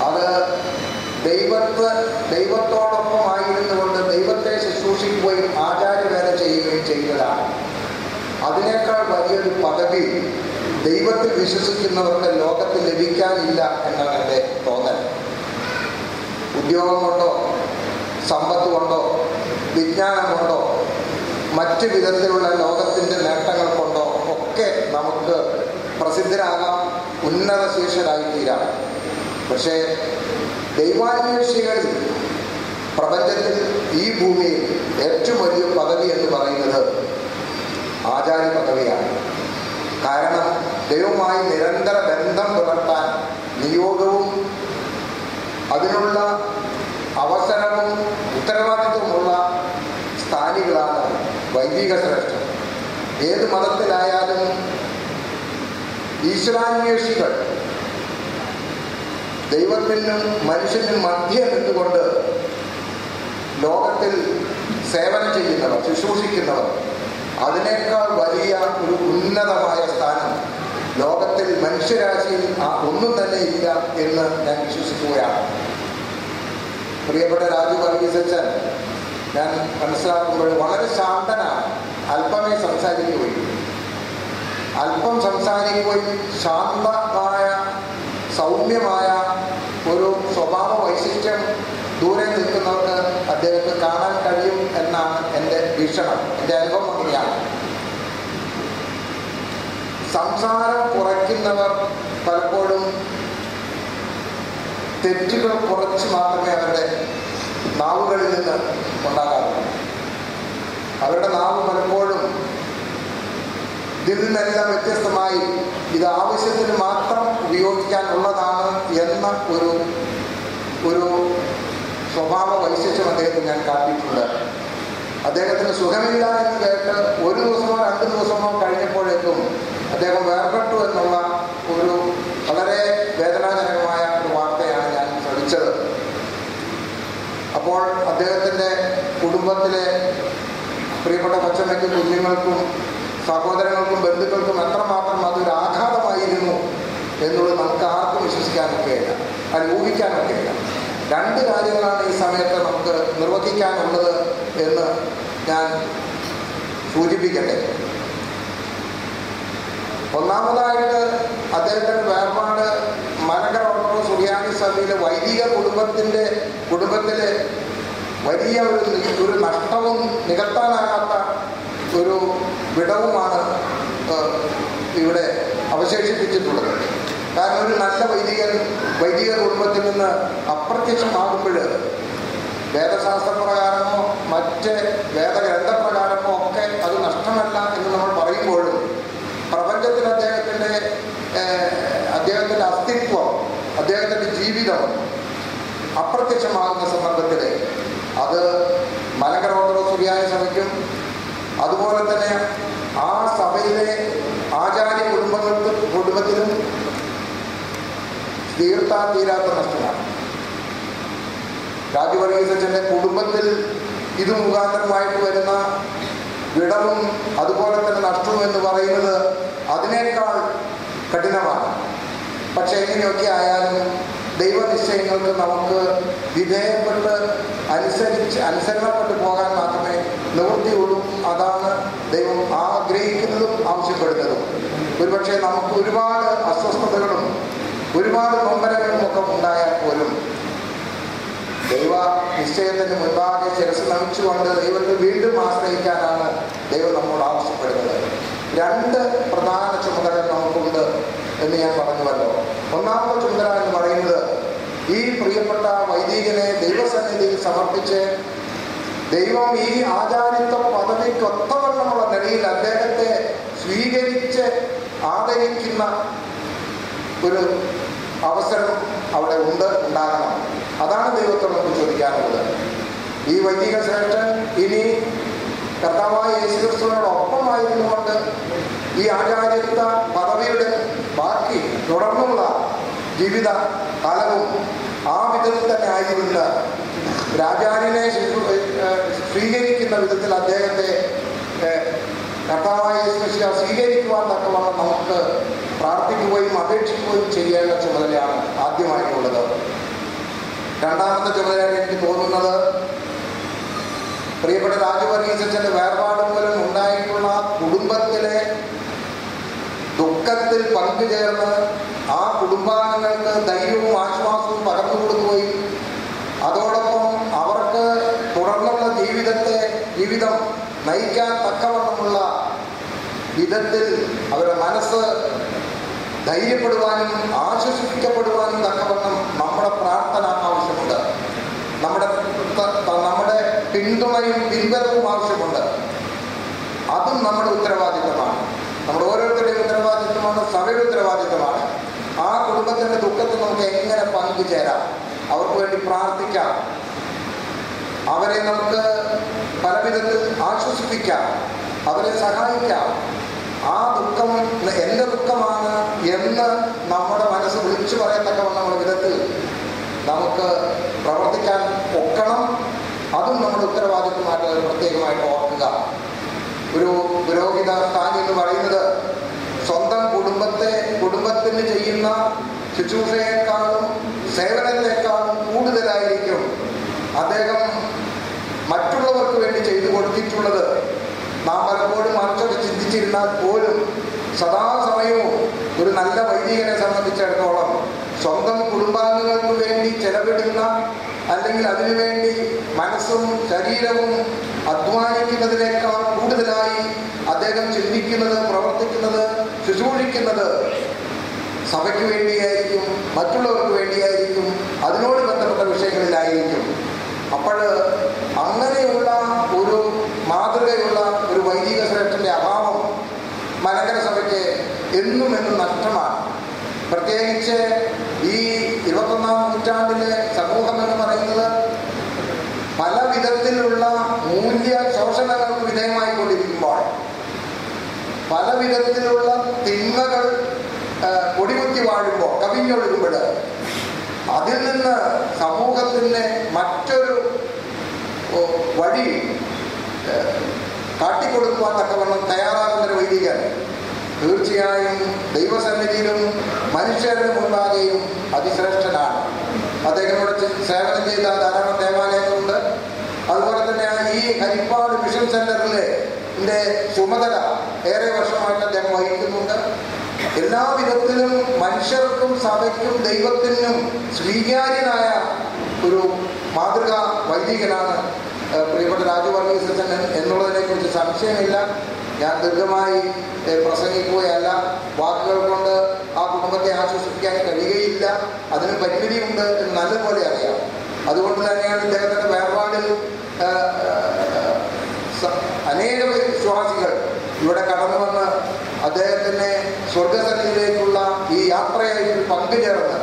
Speaker 5: അത് ദൈവത്തോടൊപ്പം ആയിരുന്നുകൊണ്ട് ദൈവത്തെ ശുശ്രൂഷിക്കുകയും ആചാര്യവേല ചെയ്യുകയും ചെയ്യുന്നതാണ്. അതിനേക്കാൾ വലിയൊരു പദവി ദൈവത്തിൽ വിശ്വസിക്കുന്നവർക്ക് ലോകത്തിൽ ലഭിക്കാനില്ല എന്നാണ് എൻ്റെ തോന്നൽ. ഉദ്യോഗം കൊണ്ടോ സമ്പത്ത് കൊണ്ടോ വിജ്ഞാനം കൊണ്ടോ മറ്റു വിധത്തിലുള്ള ലോകത്തിൻ്റെ നേട്ടങ്ങൾ കൊണ്ടോ ഒക്കെ നമുക്ക് പ്രസിദ്ധരാകാം, ഉന്നത ശീർഷരായിത്തീരാം. പക്ഷേ ദൈവാന്വേഷികളിൽ പ്രപഞ്ചത്തിൽ ഈ ഭൂമിയിൽ ഏറ്റവും വലിയ പദവി എന്ന് പറയുന്നത് ആചാര്യ പദവിയാണ്. കാരണം ദൈവവുമായി നിരന്തര ബന്ധം പുലർത്താൻ നിയോഗവും അതിനുള്ള അവസരവും ഉത്തരവാദിത്വമുള്ള സ്ഥാനികളാണ് വൈദിക ശ്രേഷ്ഠർ. ഏത് മതത്തിലായാലും ഈശ്വരാന്വേഷികൾ ദൈവത്തിനും മനുഷ്യനും മധ്യേ നിന്നുകൊണ്ട് ലോകത്തിൽ സേവനം ചെയ്യുന്നവർ, ശുശ്രൂഷിക്കുന്നവർ, അതിനേക്കാൾ വലിയ ഒരു ഉന്നതമായ സ്ഥാനം ലോകത്തിൽ മനുഷ്യരാശിയിൽ ഒന്നും തന്നെ ഇല്ല എന്ന് ഞാൻ വിശ്വസിക്കുകയാണ്. പ്രിയപ്പെട്ട രാജു വർഗീസച്ചൻ ഞാൻ മനസ്സിലാക്കുമ്പോൾ വളരെ ശാന്തനാണ്. അല്പമേ സംസാരിക്കുകയും അല്പം സംസാരിക്കുകയും ശാന്തമായ സൗമ്യമായ ഒരു സ്വഭാവ വൈശിഷ്ട്യം ദൂരെ നിൽക്കുന്നവർക്ക് അദ്ദേഹത്തെ കാണാൻ കഴിയും എന്നാണ് എൻ്റെ വീക്ഷണം, എൻ്റെ അനുഭവം അങ്ങനെയാണ്. സംസാരം കുറയ്ക്കുന്നവർ പലപ്പോഴും തെറ്റുകൾ കുറച്ച് മാത്രമേ അവരുടെ നാവുകളിൽ നിന്ന് ഉണ്ടാകാറുള്ളൂ. അവരുടെ നാവ് പലപ്പോഴും ഇതിൽ നിന്നെല്ലാം വ്യത്യസ്തമായി ഇത് ആവശ്യത്തിന് മാത്രം ഉപയോഗിക്കാനുള്ളതാണ് എന്ന ഒരു സ്വഭാവ വൈശിഷ്ട്യം അദ്ദേഹത്തിന് ഞാൻ കാട്ടിയിട്ടുണ്ട്. അദ്ദേഹത്തിന് സുഖമില്ല എന്ന് കേട്ട് ഒരു ദിവസമോ 2 ദിവസമോ കഴിഞ്ഞപ്പോഴേക്കും അദ്ദേഹം വേർപെട്ടു എന്നുള്ള ഒരു വളരെ വേദനാജനകമായ ഒരു വാർത്തയാണ് ഞാൻ ശ്രമിച്ചത്. അപ്പോൾ അദ്ദേഹത്തിൻ്റെ കുടുംബത്തിലെ പ്രിയപ്പെട്ട കൊച്ചമ്മയ്ക്കും കുഞ്ഞുങ്ങൾക്കും സഹോദരങ്ങൾക്കും ബന്ധുക്കൾക്കും എത്രമാത്രം അതൊരു ആഘാതമായിരുന്നു എന്നുള്ളത് നമുക്ക് ആർക്കും വിശ്വസിക്കാനൊക്കെയില്ല, അത് ഊഹിക്കാനൊക്കെയില്ല. 2 കാര്യങ്ങളാണ് ഈ സമയത്ത് നമുക്ക് നിർവഹിക്കാനുള്ളത് എന്ന് ഞാൻ സൂചിപ്പിക്കട്ടെ. ഒന്നാമതായിട്ട് അദ്ദേഹത്തിൻ്റെ വേർപാട് മലങ്കര ഓർത്തഡോക്സ് സുറിയാനി സഭയിലെ വൈദിക കുടുംബത്തിലെ വലിയ ഒരു നഷ്ടവും നികത്താനാകാത്ത ഒരു വിടവുമാണ് ഇവിടെ അവശേഷിപ്പിച്ചിട്ടുള്ളത്. കാരണം ഒരു നല്ല വൈദിക കുടുംബത്തിൽ നിന്ന് അപ്രത്യക്ഷമാകുമ്പോൾ വേദശാസ്ത്രപ്രകാരമോ മറ്റ് വേദഗ്രന്ഥപ്രകാരമോ ഒക്കെ അത് നഷ്ടമല്ല എന്ന് നമ്മൾ പറയുമ്പോഴും പ്രപഞ്ചത്തിൽ അദ്ദേഹത്തിൻ്റെ അസ്തിത്വം, അദ്ദേഹത്തിൻ്റെ ജീവിതം അപ്രത്യക്ഷമാകുന്ന സന്ദർഭത്തിൽ അത് മലങ്കര ഓർത്തഡോക്സ് സുറിയാനി സഭയ്ക്കും അതുപോലെ തന്നെ ആ സഭയിലെ ആചാര്യ കുടുംബത്തിലും തീരാത്ത നഷ്ടമാണ്. രാജു വർഗീസച്ചൻ്റെ കുടുംബത്തിൽ ഇത് മുഖാന്തരമായിട്ട് വരുന്ന വിടവും അതുപോലെ തന്നെ നഷ്ടവും എന്ന് പറയുന്നത് അതിനേക്കാൾ കഠിനമാണ്. പക്ഷെ എങ്ങനെയൊക്കെ ആയാലും ദൈവനിശ്ചയങ്ങൾക്ക് നമുക്ക് വിധേയപ്പെട്ട് അനുസരണപ്പെട്ട് പോകാൻ മാത്രമേ നിവൃത്തിയുള്ളൂ. അതാണ് ദൈവം ആഗ്രഹിക്കുന്നതും ആവശ്യപ്പെടുന്നതും. ഒരുപക്ഷെ നമുക്ക് ഒരുപാട് അസ്വസ്ഥതകളും ഒരുപാട് നൊമ്പരങ്ങളും ഒക്കെ ഉണ്ടായാൽ പോലും ദൈവ നിശ്ചയത്തിന് മുൻപാകെ ശിരസ് നമിച്ചുകൊണ്ട് ദൈവത്തെ വീണ്ടും ആശ്രയിക്കാനാണ് ദൈവം നമ്മോട് ആവശ്യപ്പെടുന്നത്. 2 പ്രധാന ചുമതലകൾ നമുക്കുണ്ട് എന്ന് ഞാൻ പറഞ്ഞുവല്ലോ. ഒന്നാമത്തെ ചുമതല എന്ന് പറയുന്നത് ഈ പ്രിയപ്പെട്ട വൈദികനെ ദൈവസന്നിധിയിൽ സമർപ്പിച്ച് ദൈവം ഈ ആചാര്യത്വ പദവിക്കൊത്തവണ്ണമുള്ള നിലയിൽ അദ്ദേഹത്തെ സ്വീകരിച്ച് ആദരിക്കുന്ന ഒരു അവസരം അവിടെ ഉണ്ടാകണം. അതാണ് ദൈവത്തോട് നമുക്ക് ചോദിക്കാനുള്ളത്. ഈ വൈദിക ശ്രേഷ്ഠൻ ഇനി കർത്താവായ യേശുക്രിസ്തുവിനോടൊപ്പമായിരുന്നുകൊണ്ട് ഈ ആചാര്യത്വ പദവിയുടെ ബാക്കി തുടർന്നുള്ള ജീവിത കാലവും ആ വിധത്തിൽ തന്നെ ആയിരുന്നില്ല രാജാവിനെ സ്വീകരിക്കുന്ന അനുഗ്രഹിക്കുന്ന വിധത്തിൽ അദ്ദേഹത്തെ കർത്താവായ യേശുമിശിഹ സ്വീകരിക്കുവാൻ തക്കവണ്ണം നമുക്ക് പ്രാർത്ഥിക്കുകയും അപേക്ഷിക്കുകയും ചെയ്യേണ്ട ചുമതലയാണ് ആദ്യമായിട്ടുള്ളത്. രണ്ടാമത്തെ ചുമതലയാണ് എനിക്ക് തോന്നുന്നത്, പ്രിയപ്പെട്ട രാജവർഗീസച്ചന്റെ വേർപാട് മൂലം ഉണ്ടായിട്ടുള്ള കുടുംബത്തിലെ ദുഃഖത്തിൽ പങ്കുചേർന്ന് ആ കുടുംബാംഗങ്ങൾക്ക് ധൈര്യവും ആശ്വാസവും പകർന്നു കൊടുക്കുകയും അതോടൊപ്പം അവർക്ക് തുടർന്നുള്ള ജീവിതം നയിക്കാൻ തക്കവണ്ണമുള്ള വിധത്തിൽ അവരുടെ മനസ്സ് ധൈര്യപ്പെടുവാനും ആശ്വസിപ്പിക്കപ്പെടുവാനും തക്കവണ്ണം നമ്മുടെ പ്രാർത്ഥന ആവശ്യമുണ്ട്. നമ്മുടെ പിന്തുണയും പിൻബലവും ആവശ്യമുണ്ട്. അതും നമ്മുടെ ഉത്തരവാദിത്തമാണ്. നമ്മുടെ ഓരോരുത്തരുടെയും ഉത്തരവാദിത്തമാണ്, സഭയുടെ ഉത്തരവാദിത്തമാണ്. ആ കുടുംബത്തിൻ്റെ ദുഃഖത്തിൽ നമുക്ക് എങ്ങനെ പങ്കുചേരാം, അവർക്ക് വേണ്ടി പ്രാർത്ഥിക്കാം, അവരെ നമുക്ക് പല വിധത്തിൽ ആശ്വസിപ്പിക്കാം, അവരെ സഹായിക്കാം. ആ ദുഃഖം എൻ്റെ ദുഃഖമാണ് എന്ന് നമ്മുടെ മനസ്സ് വിളിച്ചു പറയത്തക്കവണ്ണമുള്ള വിധത്തിൽ നമുക്ക് പ്രവർത്തിക്കാൻ ഒക്കണം. അതും നമ്മുടെ ഉത്തരവാദിത്വമായിട്ട് പ്രത്യേകമായിട്ട് ഓർക്കുക. ഒരു പുരോഹിത സ്ഥാനി എന്ന് പറയുന്നത് സ്വന്തം കുടുംബത്തിന് ചെയ്യുന്ന ശുശ്രൂഷയെക്കാളും സേവനത്തെക്കാളും കൂടുതലായിരിക്കും അദ്ദേഹം മറ്റുള്ളവർക്ക് വേണ്ടി ചെയ്തു കൊടുത്തിട്ടുള്ളത്. നാം പലപ്പോഴും മറിച്ചൊക്കെ ചിന്തിച്ചിരുന്നാൽ പോലും സദാസമയവും ഒരു നല്ല വൈദികനെ സംബന്ധിച്ചിടത്തോളം സ്വന്തം കുടുംബാംഗങ്ങൾക്ക് വേണ്ടി ചെലവിടുന്ന അല്ലെങ്കിൽ അതിനുവേണ്ടി മനസ്സും ശരീരവും അധ്വാനിക്കുന്നതിനേക്കാൾ കൂടുതലായി അദ്ദേഹം ചിന്തിക്കുന്നത്, പ്രവർത്തിക്കുന്നത്, ശുശ്രൂഷിക്കുന്നത് സഭയ്ക്ക് വേണ്ടിയായിരിക്കും, മറ്റുള്ളവർക്ക് വേണ്ടിയായിരിക്കും, അതിനോട് ബന്ധപ്പെട്ട വിഷയങ്ങളിലായിരിക്കും. അപ്പോൾ അങ്ങനെയുള്ള ഒരു മാതൃകയുള്ള ഒരു വൈദിക ശ്രേഷ്ഠന്റെ അഭാവം മലങ്കര സഭയ്ക്ക് എന്നും നഷ്ടമാണ്. പ്രത്യേകിച്ച് ഈ 21ാം നൂറ്റാണ്ടിലെ സമൂഹം എന്ന് പറയുന്നത് പല വിധത്തിലുള്ള മൂല്യ ശോഷണങ്ങൾക്ക് വിധേയമായിക്കൊണ്ടിരിക്കുമ്പോൾ, പല വിധത്തിലുള്ള തിന്മകൾ കൊടികുത്തി വാഴുമ്പോൾ, കവിഞ്ഞൊഴുകുമ്പോൾ അതിൽ നിന്ന് സമൂഹത്തിന് മറ്റൊരു വഴി കാട്ടിക്കൊടുക്കുവാൻ തക്കവണ്ണം തയ്യാറാകുന്നൊരു വൈദികൻ തീർച്ചയായും ദൈവസന്നിധിയിലും മനുഷ്യരുടെ മുൻപാകെയും അതിശ്രേഷ്ഠനാണ്. അദ്ദേഹത്തോട് സേവനം ചെയ്ത ധാരാളം ദേവാലയങ്ങളുണ്ട്. അതുപോലെ തന്നെ ഈ ഹരിപ്പാട് മിഷൻ സെന്ററിലെ ചുമതല ഏറെ വർഷമായിട്ട് അദ്ദേഹം വഹിക്കുന്നുണ്ട്. എല്ലാ വിധത്തിലും മനുഷ്യർക്കും സഭയ്ക്കും ദൈവത്തിനും സ്വീകാര്യനായ ഒരു മാതൃകാ വൈദികനാണ് പ്രിയപ്പെട്ട രാജവർഗീസച്ചൻ എന്നുള്ളതിനെ കുറിച്ച് സംശയമില്ല. ഞാൻ ദീർഘമായി പ്രസംഗിക്കുകയല്ല. വാക്കുകൾ കൊണ്ട് ആ കുടുംബത്തെ ആശ്വസിപ്പിക്കാൻ കഴിയുകയില്ല, അതിന് പരിമിതിയുണ്ട് എന്ന് നല്ലപോലെ അറിയാം. അതുകൊണ്ട് തന്നെയാണ് ഇദ്ദേഹത്തിൻ്റെ വേർപാടിൽ അനേക വിശ്വാസികൾ ഇവിടെ കടന്നു വന്ന് അദ്ദേഹത്തിൻ്റെ സ്വർഗസന്നിധിയിലേക്കുള്ള ഈ യാത്രയായിട്ട് പങ്കുചേർന്ന്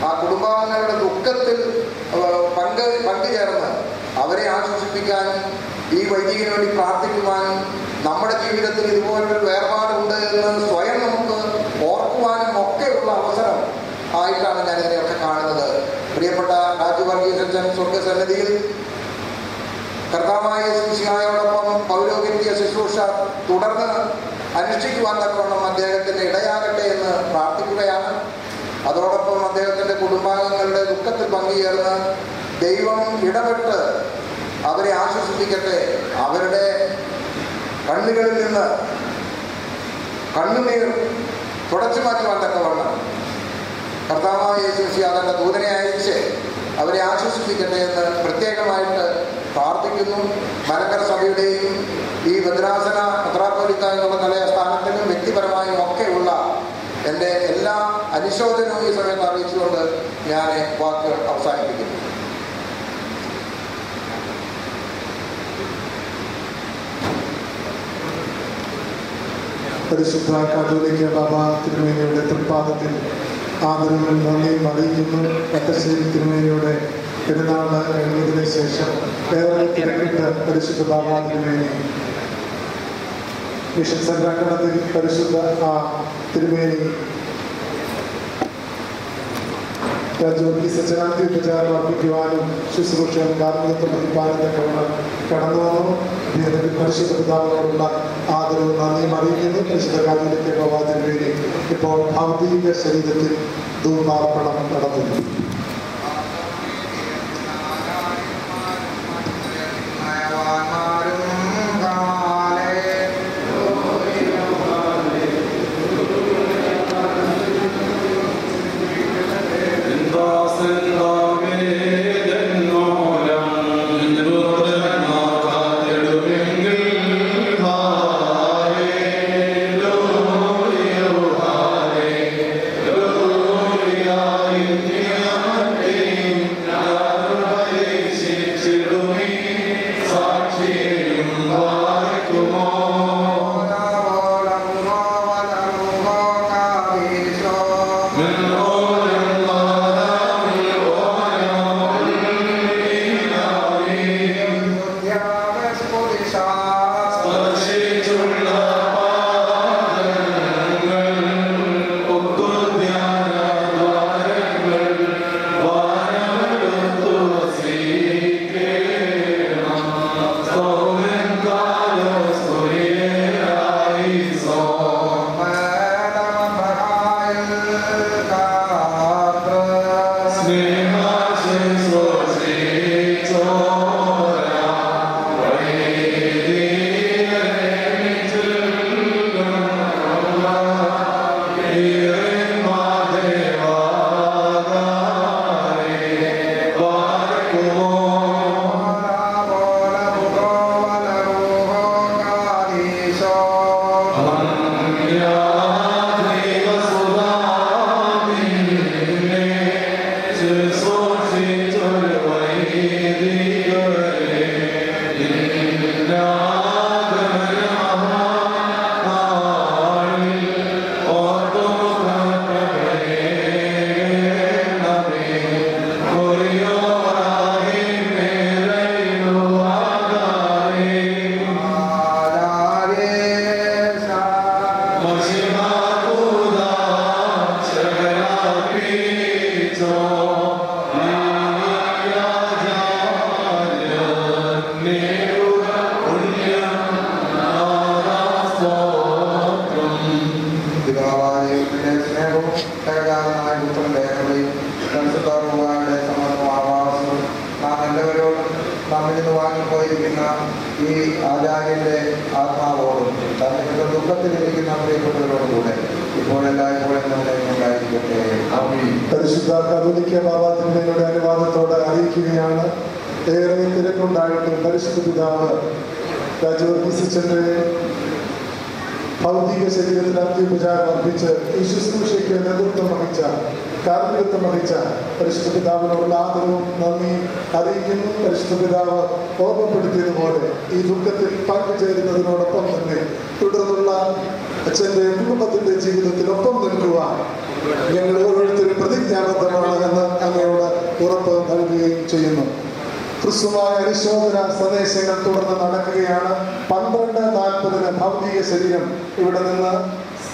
Speaker 5: ആ കുടുംബാംഗങ്ങളുടെ ദുഃഖത്തിൽ പങ്കുചേർന്ന് അവരെ ആശ്വസിപ്പിക്കാനും ഈ വൈദികന് വേണ്ടി പ്രാർത്ഥിക്കുവാനും നമ്മുടെ ജീവിതത്തിൽ ഇതുപോലൊരു വേർപാടുണ്ട് എന്ന് സ്വയം നമുക്ക് ഓർക്കുവാനും ഒക്കെയുള്ള അവസരം ആയിട്ടാണ് ഞാൻ ഇതിനെയൊക്കെ കാണുന്നത്. പ്രിയപ്പെട്ട രാജവർഗീസച്ചൻ സ്വർഗസന്നിധിയിൽ കർത്താവായ യേശുമിശിഹായോടൊപ്പം പൗരോഹിത്യ ശുശ്രൂഷ തുടർന്ന് അനുഷ്ഠിക്കുവാൻ തക്കവണ്ണം അദ്ദേഹത്തിന് ഇടയാകട്ടെ എന്ന് പ്രാർത്ഥിക്കുകയാണ്. അതോടൊപ്പം അദ്ദേഹത്തിൻ്റെ കുടുംബാംഗങ്ങളുടെ ദുഃഖത്തിൽ പങ്കുചേർന്ന് ദൈവം ഇടപെട്ട് അവരെ ആശ്വസിപ്പിക്കട്ടെ. അവരുടെ കണ്ണുകളിൽ നിന്ന് കണ്ണുനീർ തുടച്ചു മാറ്റുവാൻ തക്കവണ്ണം കർത്താവായ യേശുമിശിഹാ തന്റെ ദൂതനെ അയച്ച് അവരെ ആശ്വസിപ്പിക്കട്ടെ എന്ന് പ്രത്യേകമായിട്ട് പ്രാർത്ഥിക്കുന്നു. മലങ്കര സഭയുടെയും ഈ ഭദ്രാസന മെത്രാപ്പോലീത്ത എന്നുള്ള നിലയ സ്ഥാനത്തിനും വ്യക്തിപരമായും ഒക്കെയുള്ള എൻ്റെ എല്ലാ അനുശോചനവും ഈ സമയത്ത് അറിയിച്ചുകൊണ്ട് ഞാൻ വാക്കുകൾ അവസാനിപ്പിക്കുന്നു.
Speaker 3: പരിശുദ്ധ കാതോലിക്ക ബാബ തിരുമേനിയുടെ തൃപ്പാദത്തിൽ ആദരവും നന്ദിയും അറിയിക്കുന്നു. വട്ടശ്ശേരി തിരുമേനിയുടെ പെരുന്നാൾ കഴിഞ്ഞതിന് ശേഷം വേറെ തിരക്കിട്ട് പരിശുദ്ധ ബാബ തിരുമേനി മിഷൻ സെന്ററാങ്കണത്തിൽ പരിശുദ്ധ തിരുമേനി രാജ്യോപചാരം അർപ്പിക്കുവാനും ശുശ്രൂഷയും കാർമ്മികത്വം വഹിക്കാനും തക്കവണ്ണം കടന്നു വന്നു. പരിശുദ്ധ പിതാവിനോടുള്ള ആദരവ് നന്ദിയും അറിയിക്കുന്നു. പരിശുദ്ധ കാർമ്മികത്തെ പ്രവാചകന് വേണ്ടി ഇപ്പോൾ ഭൗതിക ശരീരത്തിൽ ധൂപാർപ്പണം നടത്തുന്നു.
Speaker 5: ഈ ആചാര്യന്റെ ആത്മാവോടും തന്റെ ദുഃഖത്തിലിരിക്കുന്ന പ്രിയപ്പെട്ടവരോടുകൂടെ ഇപ്പോഴെല്ലായ്പ്പോഴും ഉണ്ടായിരിക്കട്ടെ.
Speaker 3: പരിശുദ്ധ കത്തോലിക്ക ബാബാതിരുമേനിയുടെ അനുവാദത്തോടെ അറിയിക്കുകയാണ്. ഏറെ തിരക്കുണ്ടായിട്ടും പരിശുദ്ധ പിതാവ് രാജവർഗീസിന്റെ ഭൗതിക ശരീരത്തിൽ അന്ത്യോപചാരം അർപ്പിച്ച് ഈ ശുശ്രൂഷയ്ക്ക് നേതൃത്വം വഹിച്ച കാർമ്മികത്വം വഹിച്ച പരിശുദ്ധ പിതാവിനോടുള്ള ആദരവും നന്ദി അറിയിക്കുന്നു. പരിശുദ്ധ പിതാവ് ഓർമ്മപ്പെടുത്തിയതുപോലെ ഈ ദുഃഖത്തിൽ പങ്കുചേരുന്നതിനോടൊപ്പം തന്നെ തുടർന്നുള്ള അച്ഛൻ്റെ കുടുംബത്തിന്റെ ജീവിതത്തിനൊപ്പം നിൽക്കുവാൻ ഞങ്ങൾ ഓരോരുത്തരും പ്രതിജ്ഞാബദ്ധമാണ് എന്ന് അങ്ങയോട് ഉറപ്പ് നൽകുകയും ചെയ്യുന്നു. ക്രിസ്തുവായ അനുശോചന സന്ദേശങ്ങൾ തുടർന്ന് നടക്കുകയാണ്. 12:40 ഭൗതിക ശരീരം ഇവിടെ നിന്ന്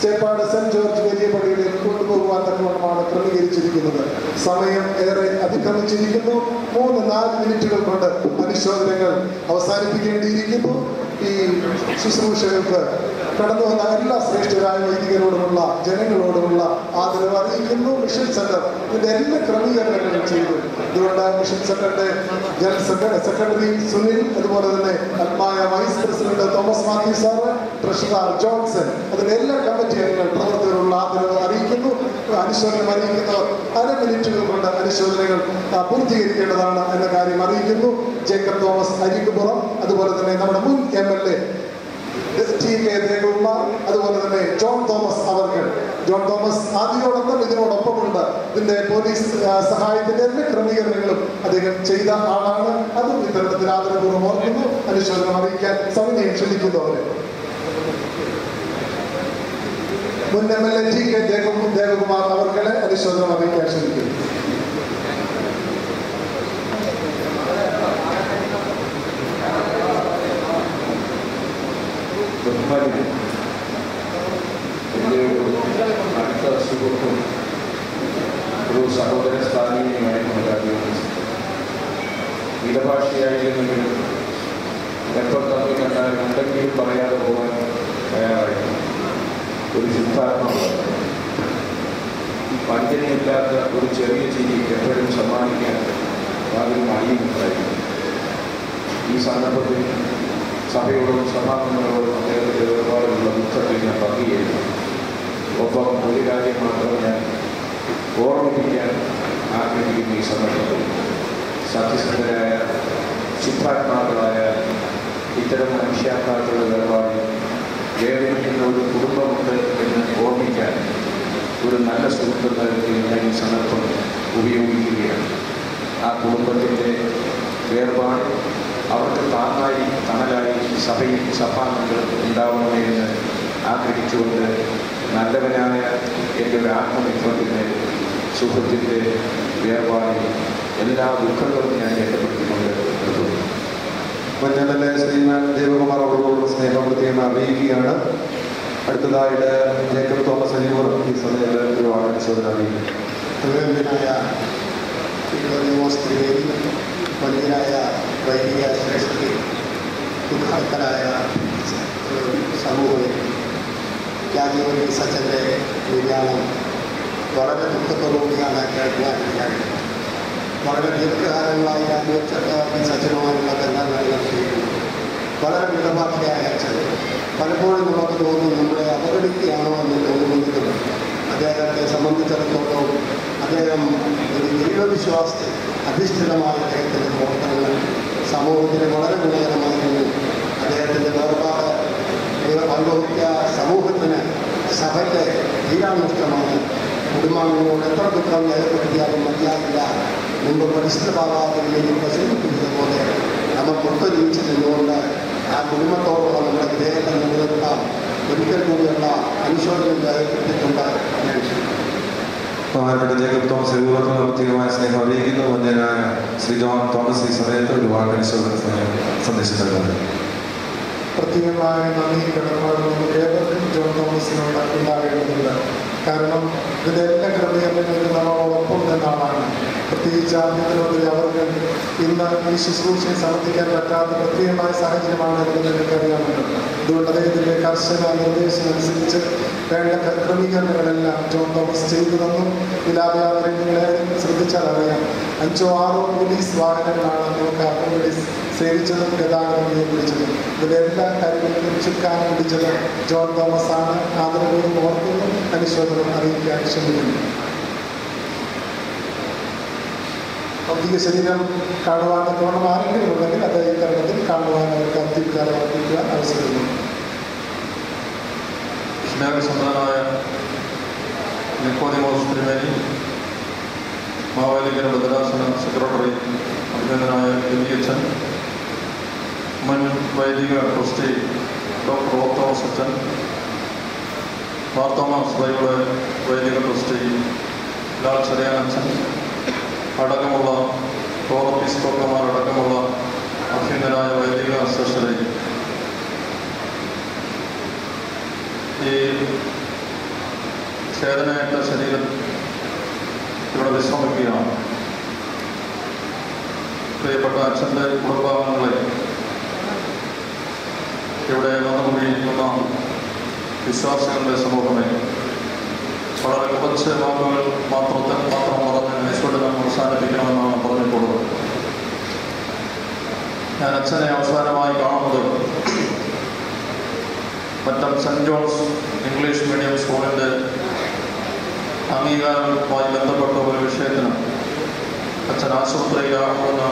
Speaker 3: ചേപ്പാട് സെന്റ് ജോർജ് വലിയ പള്ളിയിലേക്ക് കൊണ്ടുപോകുവാൻ തക്കവണ്ണമാണ് ക്രമീകരിച്ചിരിക്കുന്നത്. സമയം ഏറെ അതിക്രമിച്ചിരിക്കുന്നു. 3-4 മിനിറ്റുകൾ കൊണ്ട് അനുശോചനങ്ങൾ അവസാനിപ്പിക്കേണ്ടിയിരിക്കുന്നു. ഈ ശുശ്രൂഷകൾക്ക് കടന്നു വന്ന എല്ലാ ശ്രേഷ്ഠരായ വൈദികരോടുമുള്ള ജനങ്ങളോടുമുള്ള ആദരവ് അറിയിക്കുന്നു. മിഷൻ സെന്റർ ഇതിന്റെ എല്ലാ ക്രമീകരണങ്ങളും ചെയ്തു. അതുകൊണ്ട് മിഷൻ സെന്ററിന്റെ ജനറൽ സെക്രട്ടറി സുനിൽ, അതുപോലെ തന്നെ ആത്മായ vice president Thomas Mathew sir, treasurer Johnson, അതിന്റെ എല്ലാ കമ്മിറ്റി അംഗങ്ങൾ പ്രവർത്തകരുള്ള ആദരവ് അറിയിക്കുന്നു. അനുശോചനം അറിയിക്കുന്നവർ 1/2 മിനിറ്റുകൾ കൊണ്ട് അനുശോചനങ്ങൾ പൂർത്തീകരിക്കേണ്ടതാണ് എന്ന കാര്യം അറിയിക്കുന്നു. ജേക്കബ് തോമസ് അരിക്കുപുറം, അതുപോലെ തന്നെ നമ്മുടെ മുൻ MLA TK ദേവകുമാർ, അതുപോലെ തന്നെ ജോൺ തോമസ് അവർകൾ. ജോൺ തോമസ് ആദ്യയോടൊപ്പം ഇതിനോടൊപ്പമുണ്ട്. ഇതിന്റെ പോലീസ് സഹായത്തിന്റെ എല്ലാ ക്രമീകരണങ്ങളും അദ്ദേഹം ചെയ്ത ആളാണ്. അതും ഇത്തരത്തിൽ ആദരപൂർവ്വം ഓർക്കുന്നു. അനുശോചനം അറിയിക്കാൻ സമയം ക്ഷണിക്കുന്നു. അവരെ മുൻ MLA TK ദേവകുമാർ അവർകളെ അനുശോചനം അറിയിക്കാൻ ക്ഷണിക്കുന്നു.
Speaker 9: അടുത്ത സുഹൃത്തും ഒരു സഹോദര
Speaker 8: സ്ഥാനീയമായിട്ടുള്ള മിതഭാഷയായിരുന്നെങ്കിലും എപ്പോൾ തമ്മിൽ കണ്ടാലും എന്തെങ്കിലും പറയാതെ പോകാൻ തയ്യാറായിരുന്നു. ഒരു ശുദ്ധാത്മാവ്, വഞ്ചനയില്ലാത്ത ഒരു ചെറിയ ചിരി എപ്പോഴും സമ്മാനിക്കാൻ യാതൊരു മടിയുമുണ്ടായിരുന്നു. ഈ സന്ദർഭത്തിൽ സഭയോടും സഭാംഗങ്ങളോടും അദ്ദേഹത്തിൻ്റെ വേർപാടുള്ള ദുഃഖത്തിൽ ഞാൻ പങ്കുചേരുന്നു. ഒപ്പം ഒരു കാര്യം മാത്രം ഞാൻ ഓർമ്മിപ്പിക്കാൻ ആഗ്രഹിക്കുന്ന ഈ സന്ദർഭത്തിൽ സത്യസന്ധരായ ശുദ്ധാത്മാക്കളായ ഇത്തരം മനുഷ്യാത്മാക്കളുടെ വേർപാടിൽ വേദനിക്കുന്ന ഒരു കുടുംബമുണ്ട് എന്ന് ഓർമ്മിക്കാൻ ഒരു നല്ല സുഹൃത്ത് ഞാൻ ഈ സന്ദർഭം ഉപയോഗിക്കുകയാണ്. ആ കുടുംബത്തിൻ്റെ വേർപാട് അവർക്ക് താങ്ങായി തണലായി സഭയിൽ സഭാംഗങ്ങൾ ഉണ്ടാവണമെന്ന് ആഗ്രഹിച്ചുകൊണ്ട് നല്ലവനായ എൻ്റെ ഒരു ആത്മമിത്രത്തിൻ്റെ സുഹൃത്തിൻ്റെ വേർപാടിൽ എല്ലാ ദുഃഖങ്ങളും ഞാൻ രേഖപ്പെടുത്തിക്കൊണ്ട് നിർത്തുന്നു.
Speaker 9: മഞ്ഞളിലെ ശ്രീമാൻ ദേവകുമാർ അവരോടുള്ള സ്നേഹം പ്രത്യേകം അറിയിക്കുകയാണ്. അടുത്തതായിട്ട് ജേക്കബ് തോമസ് അലിയൂർ ഈ സമയത്ത് ഒരു വാഹനശോധന അറിയിക്കും.
Speaker 3: വലിയരായ വൈദിക ശ്രേഷ്ഠി, ദുഃഖാർത്തരായ സമൂഹം, ത്യാഗിയോനി സച്ചൻ്റെ നിര്യാണം വളരെ ദുഃഖത്തോടുകൂടിയാണ് കേൾക്കുവാൻ. വളരെ ദീർഘകാലങ്ങളായി സച്ചനുമായുള്ള ബന്ധങ്ങൾ നടത്തിയിരുന്നു. വളരെ മിതഭാഷയായ അച്ഛൻ. പലപ്പോഴും നമുക്ക് തോന്നുന്നു നമ്മളെ അവഗണിക്കുകയാണോ എന്ന് തോന്നുമെങ്കിലും അദ്ദേഹത്തെ സംബന്ധിച്ചിടത്തോളം അദ്ദേഹം ഒരു ദൈവവിശ്വാസത്തിൽ അധിഷ്ഠിതമായ അദ്ദേഹത്തിൻ്റെ പ്രവർത്തനങ്ങൾ സമൂഹത്തിന് വളരെ ഗുണകരമായിരുന്നു. അദ്ദേഹത്തിൻ്റെ വേർപാട് പങ്കുവയ്ക്ക സമൂഹത്തിന്, സഭയ്ക്ക് തീരാനഷ്ടമാണ്. കുടുംബാംഗങ്ങളോട് എത്ര ദുഃഖം രേഖപ്പെടുത്തിയാലും മതിയാകില്ല. മുമ്പ് പരിശുദ്ധ ഭാഗാതിലേക്ക് പ്രസംഗിക്കുന്നതുപോലെ നമ്മൾ പുറത്തൊരുമിച്ച് നിന്നുകൊണ്ട് ആ കുടുംബത്തോടുള്ള നമ്മുടെ വിധേയത്തെ നിലനിർത്താം. ഒരിക്കൽ കൂടിയുള്ള അനുശോചനം രേഖപ്പെടുത്തിയിട്ടുണ്ട്.
Speaker 9: ബഹുമാനപ്പെട്ട ജേക്കബ് തോമസ് അലിയൂർക്ക് പ്രത്യേകമായ സ്നേഹം അറിയിക്കുന്നു. വന്യനായ ശ്രീ ജോൺ തോമസ് ഈ സമയത്ത് ഒരു വാഹനശോധന സന്ദേശം നൽകുന്നത്.
Speaker 3: പ്രത്യേകമായ നന്ദി കടപ്പാട് നമുക്ക് ഏവർക്കും ജോൺ തോമസിനോട് ഉണ്ടാകേണ്ടതുണ്ട്. കാരണം ഇതിൻ്റെ എല്ലാ ക്രമീകരണങ്ങളിലും നമ്മളോടൊപ്പം നിന്നാളാണ്. പ്രത്യേകിച്ച് ആദ്യത്തിലൊരു അവർക്ക് ഇന്ന് ഈ ശുശ്രൂഷയെ സമർപ്പിക്കാൻ പറ്റാത്ത പ്രത്യേകമായ സാഹചര്യമാണ് എന്ന് എനിക്കറിയാമല്ലോ. അതുകൊണ്ട് അദ്ദേഹത്തിൻ്റെ കർശന നിർദ്ദേശമനുസരിച്ച് വേണ്ട ക്രമീകരണങ്ങളെല്ലാം ജോൺ തോമസ് ചെയ്തു തന്നു. വിലാപയാത്രങ്ങളെ ശ്രദ്ധിച്ചാൽ അറിയാം, 5-6 പോലീസ് വാഹനങ്ങളാണ് നമുക്ക് അക്കോമഡി സേവിച്ചതും ഗതാഗതം നിയന്ത്രിച്ചതും. ഇതിലെല്ലാ കാര്യങ്ങളിലും ചുക്കാൻ പിടിച്ചത് ജോൺ തോമസ് ആണ്. ആദരവും ഓർക്കുന്നു, അനുശോചനം അറിയിക്കാൻ ശ്രമിക്കുന്നു. ഭൗതിക ശരീരം കാണുവാൻ തോണം ആരെങ്കിലും ഉണ്ടെങ്കിൽ അത് ഈ തരണത്തിൽ കാണുവാൻ അവർക്ക് അന്തിക്കാരം അർപ്പിക്കുവാൻ അവസരമുണ്ട്.
Speaker 10: സ്നേഹസമ്പന്നനായ നിക്കോദിമോസ് തിരുമേനി, മാവേലിക്കര ഭദ്രാസന സെക്രട്ടറി അഭിനന്ദനായ എലിയച്ചൻ, മുൻ വൈദിക ട്രസ്റ്റി ഡോക്ടർ ഓത്തോമസ് അച്ഛൻ, മാർത്തോമാ സഭയുടെ വൈദിക ട്രസ്റ്റി ലാൽ ചെറിയാനച്ഛൻ അടക്കമുള്ള ഓർപ്പിസ്കോപ്പമാരടക്കമുള്ള അഭ്യന്തരായ വൈദിക ശ്രേഷ്ഠരെ, ഈ ഛേദനയേറ്റ ശരീരം ഇവിടെ വിശ്രമിക്കുകയാണ്. പ്രിയപ്പെട്ട അച്ഛൻ്റെ കുടുംബാംഗങ്ങളെ, ഇവിടെ വന്നുകൂടിയിരിക്കുന്ന വിശ്വാസികളുടെ സമൂഹമേ, വളരെ കുറച്ച് വാക്കുകൾ മാത്രം പറഞ്ഞ് അനുശോചനം അവസാനിപ്പിക്കണമെന്നാണ് പറഞ്ഞിട്ടുള്ളത്. ഞാൻ അച്ഛനെ അവസാനമായി കാണുന്നത് Mattam Saint John's English medium സ്കൂളിൻ്റെ അംഗീകാരവുമായി ബന്ധപ്പെട്ട ഒരു വിഷയത്തിന് അച്ഛൻ ആശുപത്രിയിലാകുമെന്ന്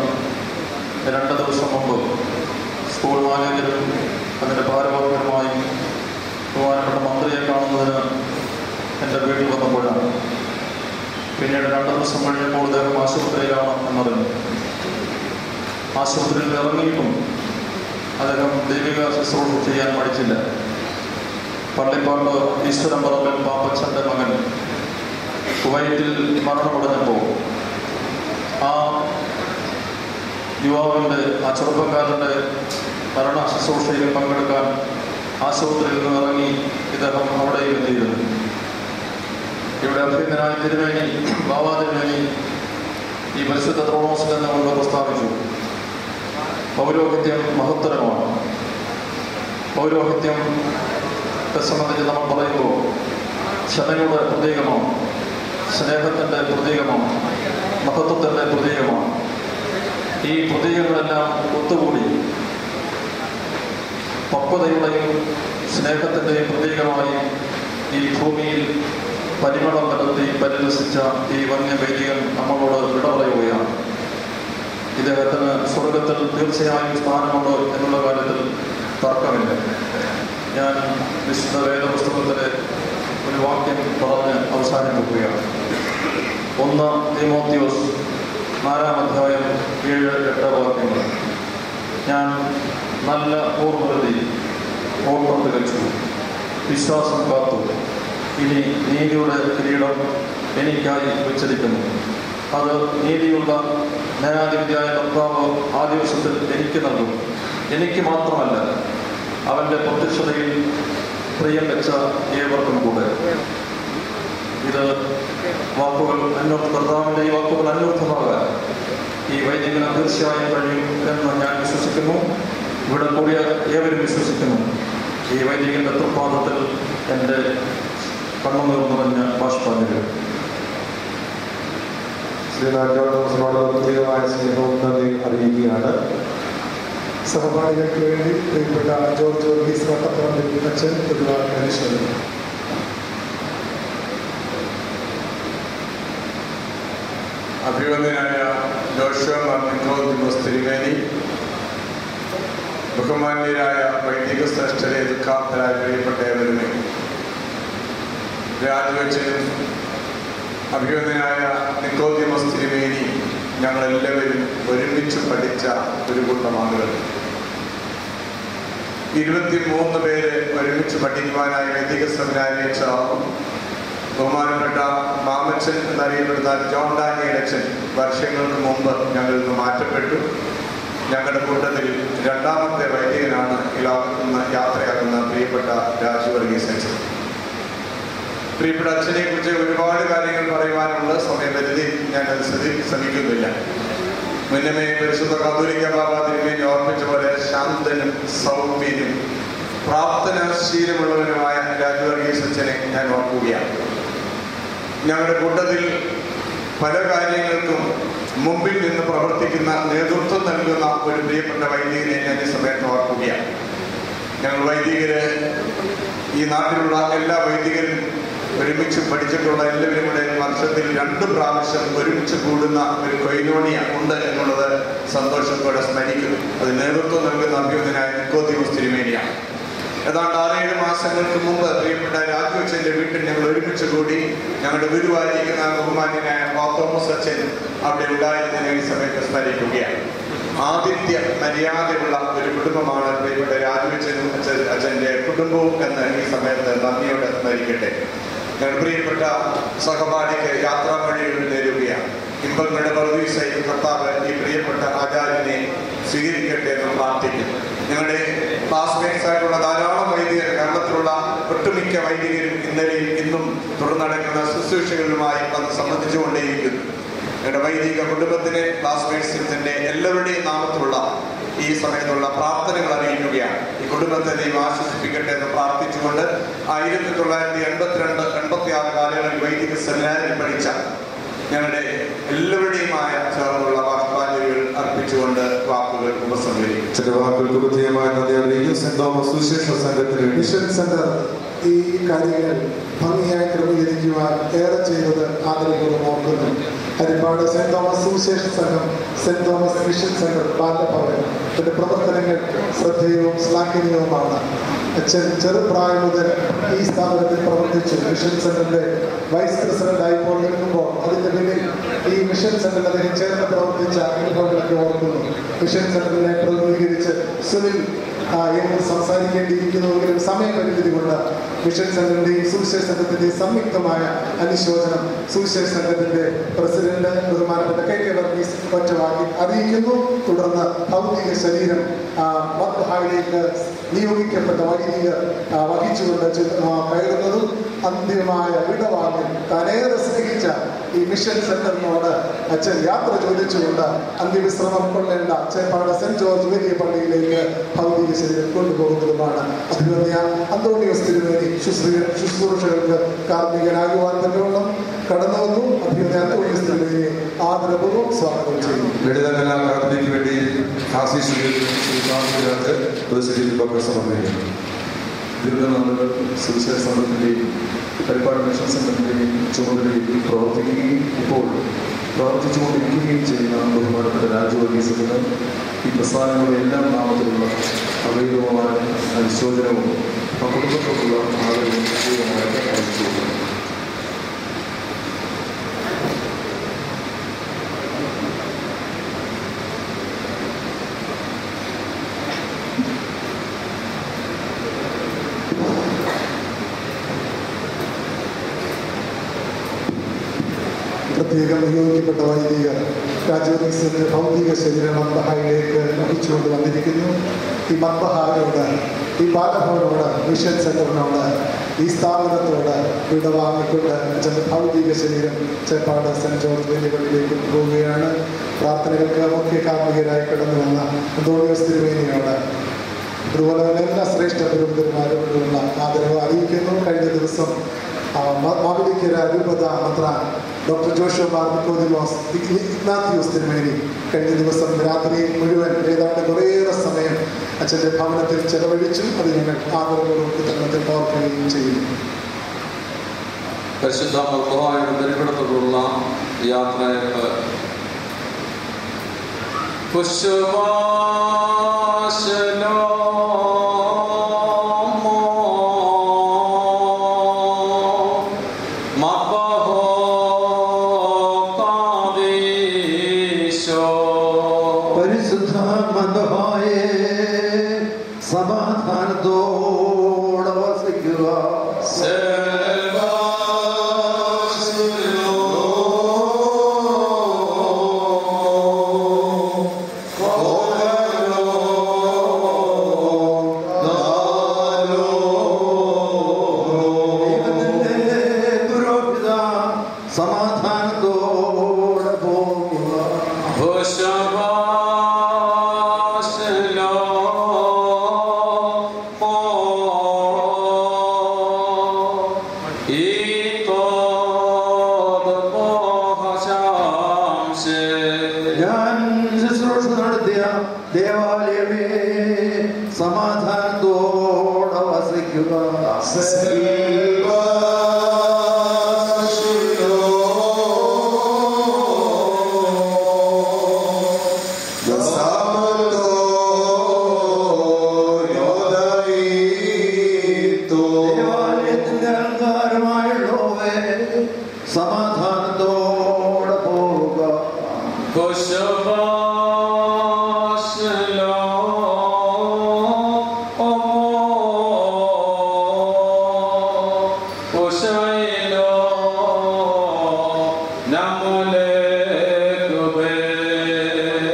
Speaker 10: 2 ദിവസം മുമ്പ് സ്കൂൾ മാനേജരും അതിൻ്റെ ഭാരവാഹികളുമായി ബഹുമാനപ്പെട്ട മന്ത്രിയെ കാണുന്നതിന് എൻ്റെ വീട്ടിൽ വന്നപ്പോഴാണ്. പിന്നീട് 2 ദിവസം കഴിഞ്ഞപ്പോൾ അദ്ദേഹം ആശുപത്രിയിലാണ് എന്നറിഞ്ഞു. ആശുപത്രിയിൽ ഇറങ്ങിയിട്ടും അദ്ദേഹം ദൈവിക ശുശ്രൂഷ ചെയ്യാൻ പഠിച്ചില്ല. പള്ളിപ്പാട്ട് ഈശ്വരൻ പറമ്പിൽ പാപ്പച്ചൻ്റെ മകൻ കുവൈറ്റിൽ മരണമടഞ്ഞപ്പോൾ ആ യുവാവിൻ്റെ, ആ ചെറുപ്പക്കാരൻ്റെ മരണ ശുശ്രൂഷയിൽ പങ്കെടുക്കാൻ ആശുപത്രിയിൽ നിന്ന് ഇറങ്ങി ഇദ്ദേഹം അവിടെയും എത്തിയിരുന്നു. ഇവിടെ അഭ്യന്തരായ തിരുമേനി, ബാബാ തിരുമേനി ഈ പരിശുദ്ധ ത്രോണോസിൽ നിന്നുകൊണ്ട് പ്രസ്താവിച്ചു. പൗരോഹിത്യം മഹത്തരമാണ്. പൗരോഹിത്യത്തെ സംബന്ധിച്ച് നമ്മൾ പറയുമ്പോൾ ക്ഷമയുടെ പ്രതീകമാണ്, സ്നേഹത്തിൻ്റെ പ്രതീകമാണ്, മഹത്വത്തിൻ്റെ പ്രതീകമാണ്. ഈ പ്രതീകങ്ങളെല്ലാം ഒത്തുകൂടി പക്വതയുടെയും സ്നേഹത്തിൻ്റെയും പ്രതീകമായി ഈ ഭൂമിയിൽ പരിമളം കലർത്തി പരിരസിച്ച ഈ വന്യവൈദികൻ നമ്മളോട് വിട പറയുകയാണ്. ഇദ്ദേഹത്തിന് സ്വർഗത്തിൽ തീർച്ചയായും സ്ഥാനമുണ്ട് എന്നുള്ള കാര്യത്തിൽ തർക്കമില്ല. ഞാൻ വിശുദ്ധ വേദപുസ്തകത്തിലെ ഒരു വാക്യം പറഞ്ഞ് അവസാനിപ്പിക്കുകയാണ്. 1 തീമോത്തിയോസ് 4-ാം അധ്യായം 7-8 വാക്യങ്ങൾ. ഞാൻ നല്ല പൂർവ്വതി ഓട്ടം തികച്ചു, വിശ്വാസം കാത്തു. ഇനി നീതിയുടെ കിരീടം എനിക്കായി വെച്ചിരിക്കുന്നു. അത് നീതിയുള്ള ന്യായാധിപതിയായ കർത്താവ് ആ ദിവസത്തിൽ എനിക്ക് നൽകും. എനിക്ക് മാത്രമല്ല, അവൻ്റെ പ്രത്യക്ഷതയിൽ പ്രിയം വെച്ച ഏവർക്കും കൂടെ. ഇത് വാക്കുകൾ കർത്താവിൻ്റെ ഈ വാക്കുകൾ അന്വർത്ഥമാകാൻ ഈ വൈദികന് തീർച്ചയായും കഴിയും എന്ന് ഞാൻ വിശ്വസിക്കുന്നു. ഇവിടെ കൂടിയ ഏവരും വിശ്വസിക്കുന്നു. ഈ വൈദികന്റെ തൃപ്പാദത്തിൽ എൻ്റെ കണ്ണുനീർ നിറഞ്ഞ ബാഷ്പാഞ്ജലി.
Speaker 9: ശ്രീനാഥോട് പ്രത്യേകമായ സ്നേഹവും നന്ദി അറിയിക്കുകയാണ്.
Speaker 3: സഹപാഠികൾക്ക് വേണ്ടി പ്രിയപ്പെട്ട ജോർജ് വർഗീസ് വട്ടപ്പറമ്പിൽ അച്ഛൻ ഒരുപാട് അനുശോചനം.
Speaker 11: അഭിവന്ദനായ ജോഷുവ നിക്കോദിമോസ് തിരുമേനി, ബഹുമാന്യരായ വൈദിക ശ്രേഷ്ഠരെ, ദുഃഖാർത്ഥരായ പ്രിയപ്പെട്ടവരുമേ, രാജിവെച്ചനും അഭിവന്ദനായ നിക്കോദിമോസ് തിരുമേനി ഞങ്ങളെല്ലാവരും ഒരുമിച്ച് പഠിച്ച ഒരു കൂട്ടം ആളുകൾ. 23 പേര് ഒരുമിച്ച് പഠിക്കുവാനായി വൈദിക സെമിനാരിയിൽ ചേർന്നു. ബഹുമാനപ്പെട്ട മാമച്ചൻ എന്നറിയപ്പെടുന്ന ജോൺ ഡാനിയുടെ അച്ഛൻ വർഷങ്ങൾക്ക് മുമ്പ് ഞങ്ങളിൽ നിന്ന് മാറ്റപ്പെട്ടു. ഞങ്ങളുടെ കൂട്ടത്തിൽ 2ാമത്തെ വൈദികനാണ് ഈ ലോകത്ത് നിന്ന് യാത്രയാകുന്ന പ്രിയപ്പെട്ട രാജു വർഗീസ് അച്ഛൻ. പ്രിയപ്പെട്ട അച്ഛനെ കുറിച്ച് ഒരുപാട് കാര്യങ്ങൾ പറയുവാനുള്ള സമയപരിധി ഞാനത് ശ്രമിക്കുന്നില്ല. മുന്നമേ പരിശുദ്ധ കാതോലിക്ക ബാബ തിരുമേനി ഓർമ്മിച്ച പോലെ ശാന്തനും സൗമ്യനും പ്രാർത്ഥനാശീലമുള്ളവനുമായ രാജു വർഗീസ് അച്ഛനെ ഞാൻ ഓർക്കുകയാണ്. ഞങ്ങളുടെ കൂട്ടത്തിൽ പല കാര്യങ്ങൾക്കും മുമ്പിൽ നിന്ന് പ്രവർത്തിക്കുന്ന, നേതൃത്വം നൽകുന്ന ഒരു പ്രിയപ്പെട്ട വൈദികനെ ഞാൻ ഈ സമയത്ത് ഓർക്കുകയാണ്. ഞങ്ങൾ വൈദികര്, ഈ നാട്ടിലുള്ള എല്ലാ വൈദികരും ഒരുമിച്ച് പഠിച്ചിട്ടുള്ള എല്ലാവരും കൂടെ വർഷത്തിൽ 2 പ്രാവശ്യം ഒരുമിച്ച് കൂടുന്ന ഒരു കൊയിനോണിയ ഉണ്ട് എന്നുള്ളത് സന്തോഷത്തോടെ സ്മരിക്കുന്നു. അത് നേതൃത്വം നൽകുന്ന അഭ്യർത്ഥനായ നിക്കോദിമോസ് തിരുമേനിയാണ്. ഏതാണ്ട് 6-7 മാസങ്ങൾക്ക് മുമ്പ് പ്രിയപ്പെട്ട രാജുവച്ചന്റെ വീട്ടിൽ ഞങ്ങൾ ഒരുമിച്ച് കൂടി. ഞങ്ങളുടെ ഗുരുവായിരിക്കുന്ന ബഹുമാന്യനായ തോമസ് അച്ഛൻ അവിടെ ഉണ്ടായിരുന്നതിനെ ഈ സമയത്ത് സ്മരിക്കുകയാണ്. ആതിഥ്യ മര്യാദയുള്ള ഒരു കുടുംബമാണ് പ്രിയപ്പെട്ട രാജുവച്ചനും അച്ഛൻ്റെ കുടുംബവും എന്ന് ഈ സമയത്ത് നന്ദിയോടെ സ്മരിക്കട്ടെ. ഞങ്ങൾ പ്രിയപ്പെട്ട സഹപാഠിക്ക് യാത്രാ വഴികൾ നേരുകയാണ്. ഇമ്പങ്ങളുടെ പ്രതീക്ഷയിൽ കർത്താവ് ഈ പ്രിയപ്പെട്ട ആചാര്യനെ സ്വീകരിക്കട്ടെ എന്ന് പ്രാർത്ഥിക്കുന്നു. ഞങ്ങളുടെ ക്ലാസ്മേറ്റ്സ് ആയിട്ടുള്ള ധാരാളം വൈദികർ, കേരളത്തിലുള്ള ഒട്ടുമിക്ക വൈദികരും ഇന്നലെയും ഇന്നും തുടർന്നടക്കുന്ന ശുശ്രൂഷകളുമായി അത് സംബന്ധിച്ചുകൊണ്ടേയിരിക്കുന്നു. ഞങ്ങളുടെ വൈദിക കുടുംബത്തിലെ ക്ലാസ്മേറ്റ്സിന്റെ എല്ലാവരുടെയും നാമത്തിലുള്ള ഈ സമയത്തുള്ള പ്രാർത്ഥനകൾ അറിയിക്കുകയാണ്. ഈ കുടുംബത്തെ ദൈവം ആശ്വസിപ്പിക്കട്ടെ എന്ന് പ്രാർത്ഥിച്ചുകൊണ്ട് 1982-86 കാലങ്ങളിൽ വൈദിക സെമിനാരിൽ പഠിച്ച ഞങ്ങളുടെ എല്ലാവരുടെയുമായ ചേർന്നുള്ള വാക്പാഞ്ജലികൾ അർപ്പിച്ചുകൊണ്ട് വാക്കുകൾ ഉപസംഹരിക്കും.
Speaker 9: ചില വാക്കുകൾക്ക് പ്രത്യേകമായ നന്ദി അറിയിക്കും. സെന്റ് തോമസ് സുവിശേഷ സംഘത്തിന്
Speaker 3: മിഷൻ സെന്റർ ഈ കാര്യങ്ങൾ ഭംഗിയായി ക്രമീകരിക്കുവാൻ ഏറെ ചെയ്തത് ആദരപൂർവ്വം ഓർക്കുന്നു. ഹരിപ്പാട് സെന്റ് തോമസ് സുവിശേഷ സംഘം, saint Thomas mission centre Balabhavan ഇതിന്റെ പ്രവർത്തനങ്ങൾ ശ്രദ്ധേയവും ശ്ലാഘനീയവുമാണ്. അച്ഛൻ ചെറുപ്രായം മുതൽ ഈ സ്ഥാപനത്തിൽ പ്രവർത്തിച്ചു. മിഷൻ സെന്ററിന്റെ വൈസ് പ്രസിഡന്റായി ഇപ്പോൾ നിൽക്കുമ്പോൾ അതിന്റെ പിന്നിൽ ഈ മിഷൻ സെന്ററിൽ അദ്ദേഹം ചേർന്ന് പ്രവർത്തിച്ച അനുഭവങ്ങളൊക്കെ ഓർക്കുന്നു. മിഷൻ സെന്ററിനെ പ്രതിനിധീകരിച്ച് സുനിൽ എന്ന് സംസാരിക്കേണ്ടിയിരിക്കുന്നുവെങ്കിലും സമയപരിമിതി കൊണ്ട് മിഷൻ സംഘത്തിന്റെയും സുവിശേഷ സംഘത്തിന്റെയും സംയുക്തമായ അനുശോചനം സുവിശേഷ സംഘത്തിന്റെ പ്രസിഡന്റ് ബഹുമാനപ്പെട്ട കെ വർഗീസ് ഒറ്റവാക്കി അറിയിക്കുന്നു. തുടർന്ന് ഭൗതിക ശരീരം മദ്ബഹായിലേക്ക് നിയോഗിക്കപ്പെട്ട വൈദികർ വഹിച്ചുകൊണ്ട് കയറുന്നതും അന്തിമമായ വിടവാങ്ങൽ താനേറെ സ്നേഹിച്ച ഈ മിഷൻ സെന്ററിനോട് അച്ഛൻ യാത്ര ചോദിച്ചുകൊണ്ട് അന്ത്യവിശ്രമം കൊള്ളേണ്ട ചേപ്പാട് സെന്റ് ജോർജ് വലിയ പള്ളിയിലേക്ക് ഭൗതിക ശരീരം കൊണ്ടുപോകുന്നതുമാണ്. അഭിനന്ദ അന്തോണിയോസ് തിരുമേനി ശുശ്രൂഷകൾക്ക് കാർമ്മികനാകുവാൻ തന്നെയോളം കടന്നു വന്നു. അഭിനന്ദ അന്തോണിയോസ് തിരുമേനിയെ ആദരപൂർവ്വം സ്വാഗതം ചെയ്യുന്നു.
Speaker 9: ലളിതമെല്ലാം പ്രാർത്ഥനയ്ക്ക് വേണ്ടി സമർപ്പിക്കുന്നു.
Speaker 8: ദീർഘനാളുകൾ സുവിശേഷ സംഘത്തിൻ്റെയും പരിപാടി മിഷൻ സംഘത്തിൻ്റെയും ചുമതലയിൽ പ്രവർത്തിക്കുകയും ഇപ്പോൾ പ്രവർത്തിച്ചുകൊണ്ടിരിക്കുകയും ചെയ്യുന്ന ബഹുമാനപ്പെട്ട രാജവർഗീസിന് ഈ പ്രസ്ഥാനങ്ങളുടെ എല്ലാം നാമത്തിലുള്ള അവൈധമായ അനുശോചനവും ആ കുടുംബത്തോടുള്ള ആദരവും പ്രത്യേകമായിട്ട് അറിയിച്ചു.
Speaker 3: പ്രത്യേകം നിയോഗിക്കപ്പെട്ട വൈദികർ രാജവർഗീസിന്റെ ഭൗതിക ശരീരം മദ്ബഹായിലേക്ക് വഹിച്ചുകൊണ്ട് വന്നിരിക്കുന്നു. ഈ മദ്ബഹായോട്, ഈ ബാലഭവനോട്, മിഷൻ സെന്ററിനോട്, ഈ സ്ഥാപനത്തോട് വിടവാങ്ങിക്കൊണ്ട് അച്ഛൻ്റെ ഭൗതിക ശരീരം ചേപ്പാട് സെന്റ് ജോർജ് വലിയ പള്ളിയിലേക്ക് പോവുകയാണ്. പ്രാർത്ഥനകൾക്ക് മുഖ്യ കാർമ്മികരായി കടന്നു വന്ന അന്തോണിയോസ് തിരുമേനിയോട് അതുപോലെ തന്നെ എല്ലാ ശ്രേഷ്ഠ പുരോഹിതന്മാരോടുള്ള ആദരവ് അറിയിക്കുന്നു. കഴിഞ്ഞ ദിവസം മാവേലിക്കര രൂപത മെത്രാൻ ഡോക്ടർ ജോഷുവ ഇഗ്നാത്തിയോസ് തിരുമേനി കഴിഞ്ഞ ദിവസം രാത്രി മുഴുവൻ ഏതാണ്ട് കുറേയേറെ സമയം അച്ഛൻ്റെ ഭവനത്തിൽ ചെലവഴിച്ചു. അത് ഞങ്ങൾ ആദരവോടും കൃതജ്ഞതയിൽ ഓർക്കുകയും ചെയ്യുന്നു.
Speaker 1: പരിശുദ്ധ മർദ്ദമായ ബലിപീഠത്തോടുള്ള യാത്രയ്ക്ക്
Speaker 5: സമാധാനത്തോടെ വസിക്കുക. സമാധാനത്തോടെ പോകുക. ഞാൻ ശുശ്രൂഷ നടത്തിയ ദേവാലയമേ സമാധാനത്തോടെ വസിക്കുക. ദേവാലയത്തിന്റെ അലങ്കാരമായുള്ളവേ സമാധാനത്തോടെ പോവുക.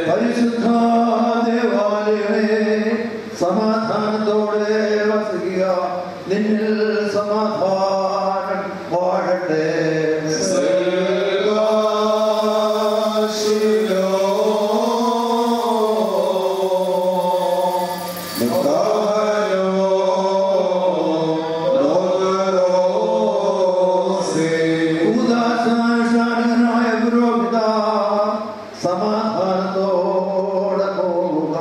Speaker 5: പരിശുദ്ധ ദേവാലയമേ സമാധാനത്തോടെ വസിക്കുക. നിന്നിൽ സമാധാനം വാഴട്ടെ. ഉദാസനായ പുരോഹിത സമാധാനത്തോടെ പോവുക.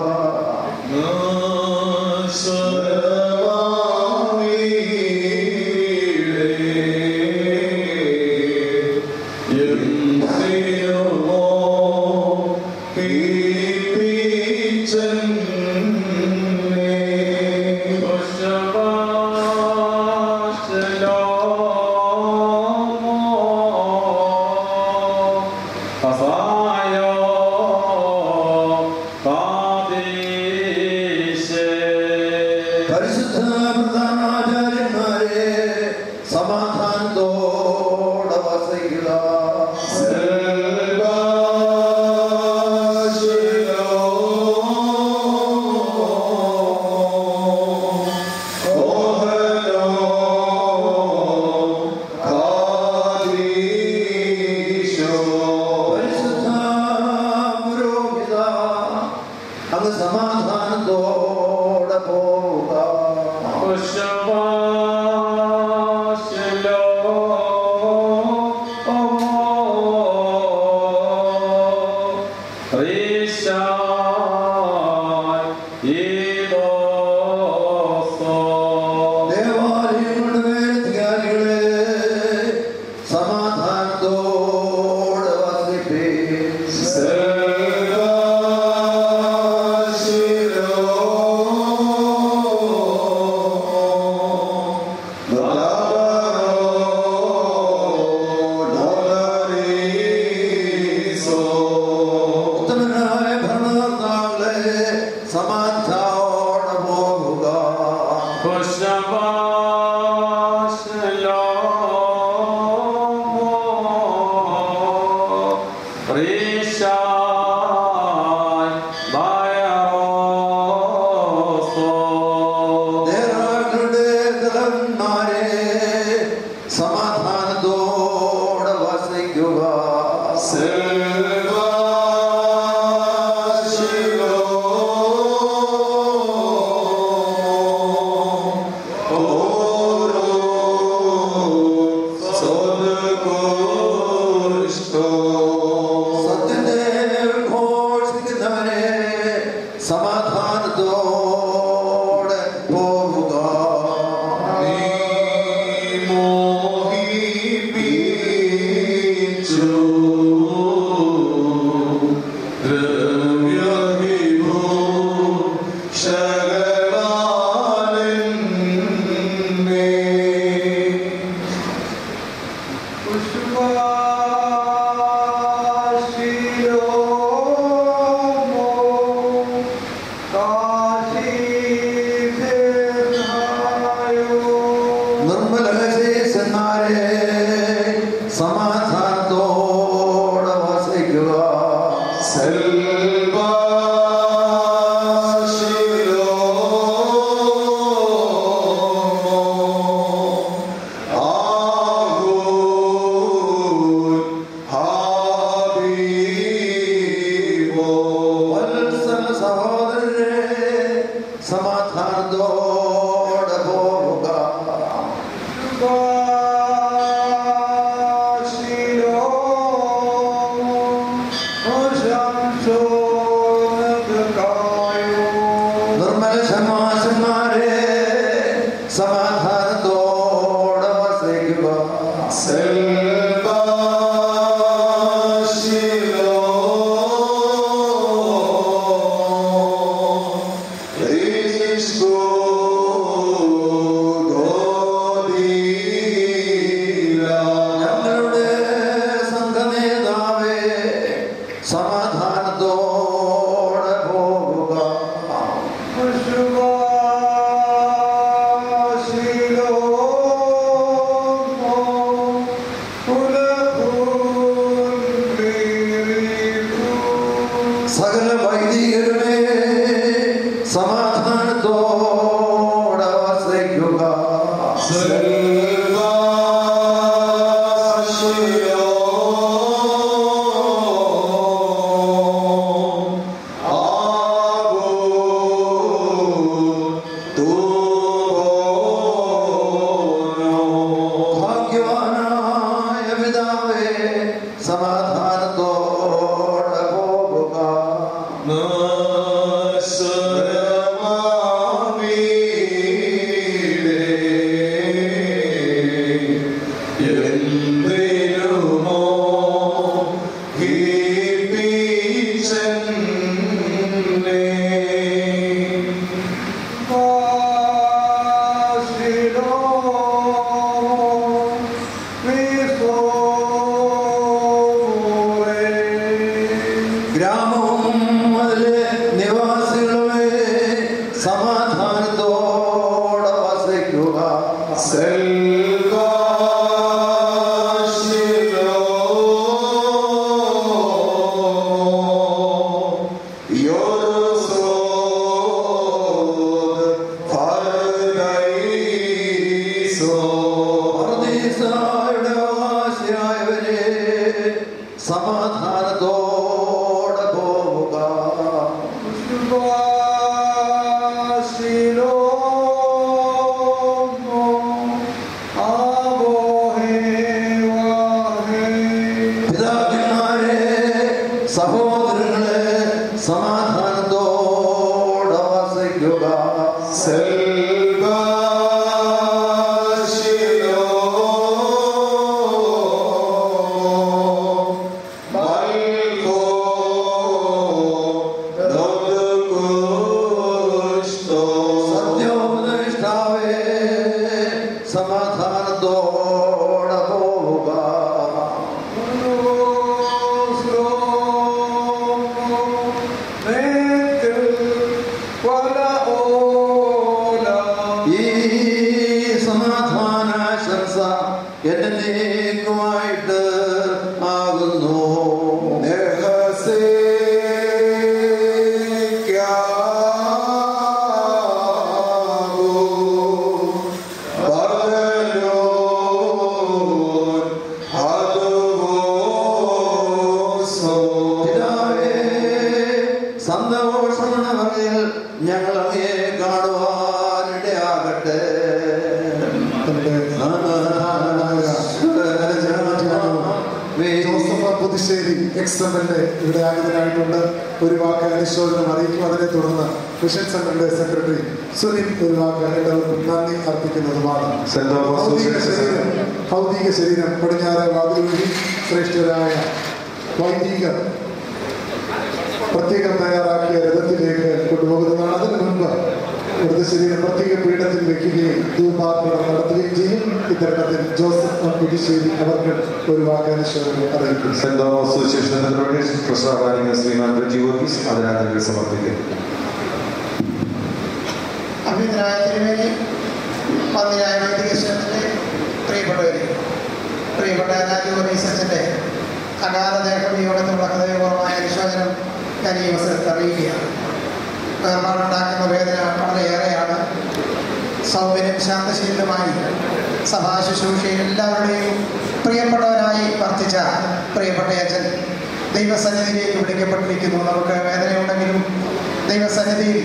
Speaker 5: സമാധാനത്തോടെ പോവുക.
Speaker 3: ഇവിടെ ആഗതനായിട്ടുണ്ട്. ഒരു വാക്ക് അനുശോചനം അറിയിക്കും. അതിനെ തുടർന്ന് മിഷൻ സെന്ററിന്റെ സെക്രട്ടറി സുനിൽ ഒരു വാക്ക് എല്ലാവർക്കും നന്ദി അർപ്പിക്കുന്നതുമാണ്. ഭൗതിക ശരീരം പടിഞ്ഞാറ് വാതിൽ വഴി ശ്രേഷ്ഠരായ വൈദികർ പ്രത്യേകം തയ്യാറാക്കിയ രഥത്തിലേക്ക് കൊണ്ടുപോകുന്നതാണ്. അതിനു മുൻപ് ഇവിടുത്തെ ശരീരം പ്രത്യേക പീഠത്തിൽ വെക്കുകയും ധൂപാർപ്പണം നടത്തുകയും ചെയ്യും. ഇത്തരണത്തിൽ ജോസഫ് പുതുശ്ശേരി അവർക്ക് ഒരു വാക്ക് അനുശോചനം അറിയിക്കും.
Speaker 9: സെന്റ് തോമസ് സുവിശേഷ പ്രസാദാനിക ശ്രീമാൻ റജീവർഗീസ് അതിനാദരങ്ങൾ സമർപ്പിക്കും.
Speaker 12: അഭിനന്ദനായ തിരുമേനി, പന്നിയായ വൈദിക ക്ഷേത്രത്തിലെ പ്രിയപ്പെട്ട രാജവർഗീസ് അച്ഛൻ്റെ അകാല ദേഹവിയോഗത്തിലുള്ള ഹൃദയപൂർവമായ അനുശോചനം ഞാൻ ഈ അവസരത്തിൽ അറിയിക്കുകയാണ്. വേർപാടുണ്ടാക്കുന്ന വേദന വളരെയേറെയാണ്. സൗമ്യനും ശാന്തശീലമായി സഭാ ശുശ്രൂഷയിൽ എല്ലാവരുടെയും പ്രിയപ്പെട്ടവരായി വർത്തിച്ച പ്രിയപ്പെട്ട അച്ഛൻ ദൈവസന്നിധിയിലേക്ക് വിളിക്കപ്പെട്ടിരിക്കുന്നു. നമുക്ക് വേദനയുണ്ടെങ്കിലും ദൈവസന്നിധിയിൽ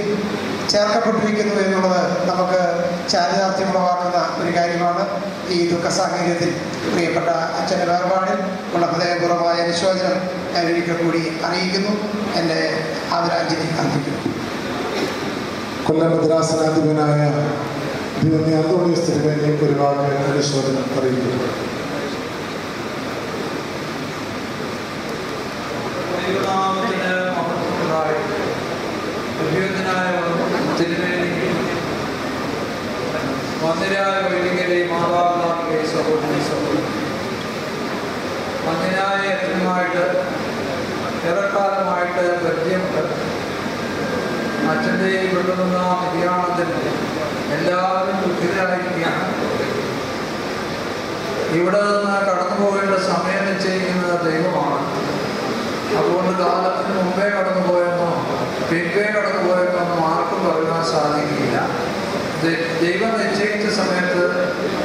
Speaker 12: ചേർക്കപ്പെട്ടിരിക്കുന്നു എന്നുള്ളത് നമുക്ക് ചാരിതാർത്ഥ്യമുളവാക്കുന്ന ഒരു കാര്യമാണ്. ഈ ദുഃഖ സാഹചര്യത്തിൽ പ്രിയപ്പെട്ട അച്ഛൻ്റെ വേർപാടിൽ ഉള്ള ഹൃദയപൂർവമായ അനുശോചനം ഞാൻ ഒരിക്കൽ കൂടി അറിയിക്കുന്നു. എൻ്റെ ആദരാഞ്ജലി അർപ്പിക്കുന്നു.
Speaker 3: കൊല്ലം ഭദ്രാസനാധിപനായ ദിവന്യ അന്തോണിയോസ് തിരുമേനിക്ക് ഒരു വാക്ക് അനുശോചനം അറിയിക്കുന്നു.
Speaker 13: വന്ദനായ വൈദികരെ, മാതാപിതാക്കളെ, സഹോദരി സഹോദരൻ, വന്ദനായ അച്ഛനുമായിട്ട് ഏറെക്കാലമായിട്ട് പരിചയമുണ്ട്. അച്ഛൻ്റെ കൊണ്ടുവന്ന നിര്യാണത്തിൽ എല്ലാവരും ദുഃഖിതരായിരിക്കുകയാണ്. ഇവിടെ നിന്ന് കടന്നു പോകേണ്ട സമയം നിശ്ചയിക്കുന്നത് ദൈവമാണ്. അതുകൊണ്ട് കാലത്തിന് മുമ്പേ കടന്നുപോയെന്നോ പിൻപേ കടന്നുപോയെന്നോ ഒന്നും ആർക്കും പറയാൻ സാധിക്കില്ല. ദൈവം നിശ്ചയിച്ച സമയത്ത്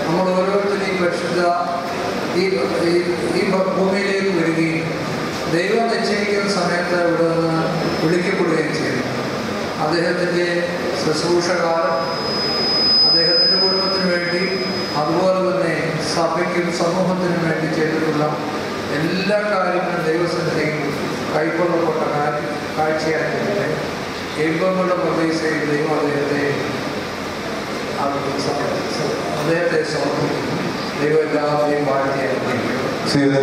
Speaker 13: നമ്മൾ ഓരോരുത്തരെയും പരിശുദ്ധ ഈ ഭൂമിയിലേക്ക് വരികയും ദൈവം നിശ്ചയിക്കുന്ന സമയത്ത് ഇവിടെ നിന്ന് വിളിക്കപ്പെടുകയും ചെയ്തു. അദ്ദേഹത്തിൻ്റെ ശുശ്രൂഷകാലം അദ്ദേഹത്തിൻ്റെ കുടുംബത്തിന് വേണ്ടി, അതുപോലെ തന്നെ സഭയ്ക്കും സമൂഹത്തിനും വേണ്ടി ചെയ്തിട്ടുള്ള എല്ലാ കാര്യങ്ങളും ദൈവസന്നിധിയിൽ കൈക്കൊള്ളപ്പെട്ട കാഴ്ചയായിട്ട് ഇമ്പങ്ങളുടെ പ്രതീക്ഷയിൽ ദൈവം അദ്ദേഹത്തെ സമർപ്പിക്കുന്നു. ദൈവം എല്ലാവരെയും വാഴ്ത്തിയായിരിക്കും.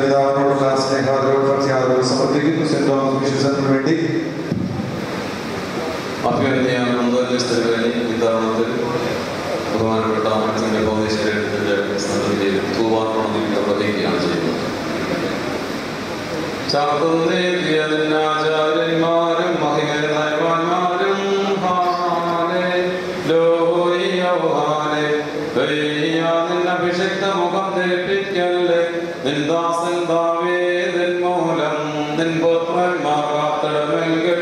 Speaker 9: പിതാവിനോടുള്ള സ്നേഹാദരവ് സമർപ്പിക്കുന്നു. സെന്റ് തോമസ് മിഷൻ സെന്ററിന് വേണ്ടി
Speaker 1: ഇത്തരണത്തിൽ ബഹുമാനപ്പെട്ട അച്ഛൻ്റെ ഭൗതികശരീരത്തിൻ്റെ സന്നിധിയിൽ തൂവാർപ്പണം നിർവഹിക്കുകയാണ് ചെയ്യുന്നത്. ചാർത്തുന്നേദ്യനാചാര്യന്മാരും മഹിമേന്മാരും നിന്നഭിഷിക്ത മുഖം ധരിപ്പിക്കല്ലേ. നിൻ ദാസൻ ദാവീദിൻ മൂലം നിൻ പുത്രന്മാർ കാത്തിടമെങ്കിൽ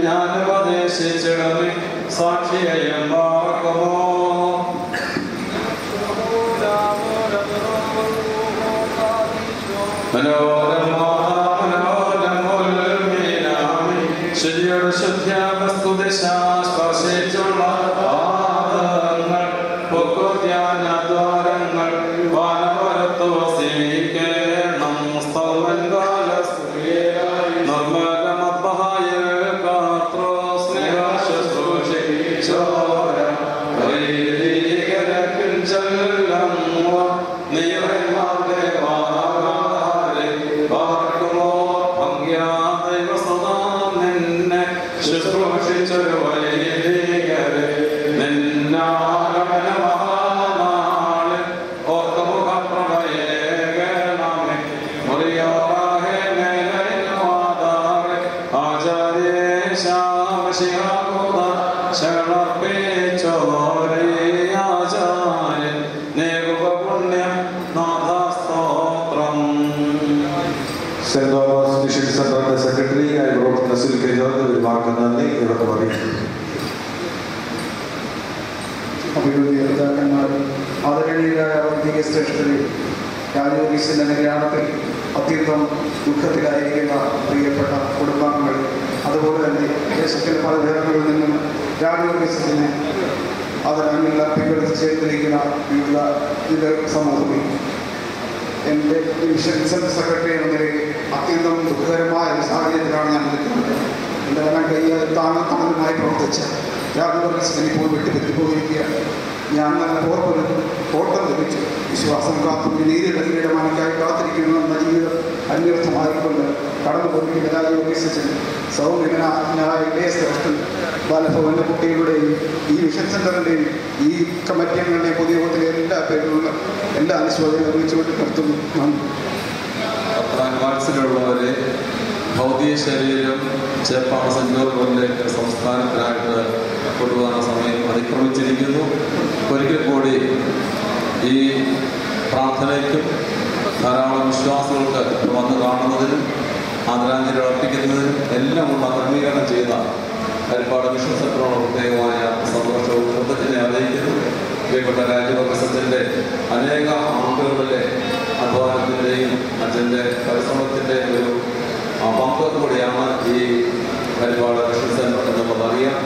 Speaker 1: ഞാൻ ഉപദേശിച്ചിടമേ സാക്ഷിയും മാർക്കുമോ. ശരിയുടെ ശുദ്ധ്യാസ്പർശിച്ചുള്ള പാദങ്ങൾ പൊക്കുധ്യാനദ്വാരങ്ങൾ വാനവരത്തു വസിക്കണം. സ്തവൻ കാലസ്ത്രീയായി ശുശ്രൂഷിച്ചൊരു വൈദികരെ നിന്നാഗമന മഹാനാളിൽ ഓർക്കമുഖപ്രഭയേകണമേ മുറിയോറാഹേ മേലൈനവാദാറെ ആചാര്യേശാമശിഹാകൂത ശരണർപ്പിച്ചോരയാചാര്യൻ നേകുപുണ്യം നാഥാസ്തോത്രം.
Speaker 9: സെന്റ് തോമസ് മിഷൻ സെന്ററിന്റെ സെക്രട്ടറിയായി പ്രവർത്തന സ്വീകരിച്ചവർക്ക് ഒരു വാക്ക് നന്ദി ഇവർക്ക് അറിയിക്കുന്നു.
Speaker 14: അഭിവൃദ്ധി നേതാക്കന്മാരും ആദരണീയരായ ഔദ്യോഗിക സ്റ്റേഷനിൽ രാജോഗീസിന്റെ നിര്യാണത്തിൽ അത്യന്തം ദുഃഖത്തിലായിരിക്കുന്ന പ്രിയപ്പെട്ട കുടുംബാംഗങ്ങൾ, അതുപോലെ തന്നെ ദേശത്തിലെ പല ദേവങ്ങളിൽ നിന്നും രാജോഗീസിനെ അതിനുള്ള അർപ്പിച്ചേർന്നിരിക്കുന്ന വിവിധ സമൂഹത്തിൽ എൻ്റെ ഡിവിഷൻ സെക്രട്ടറി എന്ന നിലയിൽ അത്യന്തം ദുഃഖകരമായ ഒരു സാഹചര്യത്തിലാണ് ഞാൻ നിൽക്കുന്നത്. എൻ്റെ എല്ലാം കൈയാൽ താങ്ങുമായി പ്രവർത്തിച്ച രാജവർഗീസിനെ ഇപ്പോൾ പോയിരിക്കുകയാണ്. ഞാൻ നല്ല ഓട്ടം ലഭിച്ചു, വിശ്വാസം കാത്തു നീതിയുടെ കിരീടമാനക്കായി കാത്തിരിക്കുന്നു എന്ന ജീവിതം അന്വർത്ഥമായിക്കൊണ്ട് കടന്നു പോയിരിക്കുന്ന രാജവർഗീസൻ സൗമ്യനായ ശ്രേഷ്ഠൻ ബാലഭവന്റെ കുട്ടികളുടെയും ഈ മിഷൻ സെന്ററിൻ്റെയും ഈ കമ്മിറ്റി അംഗങ്ങളുടെയും പൊതുയോഗത്തിലെ എല്ലാ പേരിലുള്ള എല്ലാ അനുശോചനവും അറിയിച്ചുകൊണ്ട് നിർത്തുന്നു. നന്ദി.
Speaker 1: വാട്സിലുള്ളവരെ ഭൗതിക ശരീരം ചേപ്പാട് സെന്റ് ജോർജിലേക്ക് സംസ്ഥാനത്തിനായിട്ട് കൊണ്ടുപോകാൻ സമയം അതിക്രമിച്ചിരിക്കുന്നു. ഒരിക്കൽ കൂടി ഈ പ്രാർത്ഥനയ്ക്കും ധാരാളം വിശ്വാസികൾക്ക് വന്ന് കാണുന്നതിനും ആദരാഞ്ജലി അർപ്പിക്കുന്നതിനും എല്ലാമുള്ള ക്രമീകരണം ചെയ്ത ഹരിപ്പാട് മിഷൻ സെന്ററോട് പ്രത്യേകമായ സന്തോഷവും കൃതജ്ഞതയെ അറിയിക്കുന്നു. പ്രിയപ്പെട്ട രാജവർഗസത്തിൻ്റെ അനേക ആണ്ടുകളിലെ അധ്വാനത്തിൻ്റെയും അച്ഛൻ്റെ പരിശ്രമത്തിൻ്റെ ഒരു പങ്ക് കൂടിയാണ് ഈ ഹരിപ്പാട് മിഷൻ സെന്റർ എന്നുള്ളതറിയാം.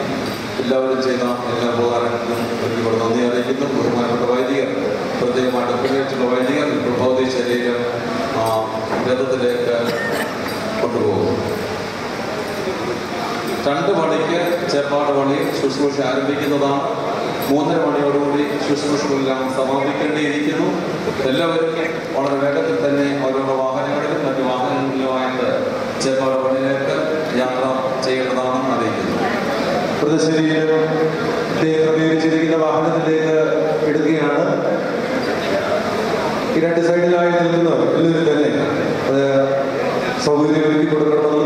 Speaker 1: എല്ലാവരും ചെയ്ത എല്ലാ ഉപകാരങ്ങൾക്കും ഒരുപാട് നന്ദി അറിയിക്കുന്നു. ബഹുമാനപ്പെട്ട വൈദികർ, പ്രത്യേകമായിട്ട് ഉപയോഗിച്ചുള്ള വൈദികർ ഭൗതിക ശരീരം രഥത്തിലേക്ക് കൊണ്ടുപോകും. 2 മണിക്ക് ചേർപ്പാട് പള്ളി ശുശ്രൂഷ ആരംഭിക്കുന്നതാണ്. 3:30 മണിയോടുകൂടി ശുശ്രൂഷകളെല്ലാം സമാപിക്കേണ്ടിയിരിക്കുന്നു. എല്ലാവരും വളരെ വേഗത്തിൽ തന്നെ ഓരോരോ വാഹനങ്ങളിലും മറ്റു വാഹനങ്ങളിലുമായിട്ട് ചേർപ്പാട് പള്ളിയിലേക്ക് യാത്ര ചെയ്യേണ്ടതാണെന്ന് അറിയിക്കുന്നു.
Speaker 9: പ്രതിശരീരം ക്രമീകരിച്ചിരിക്കുന്ന വാഹനത്തിലേക്ക് എടുക്കുകയാണ്. ഈ 2 സൈഡിലായി നിൽക്കുന്നവർ എല്ലാവരും തന്നെ അത് സൗകര്യം ഒരുക്കി കൊടുക്കണമെന്ന്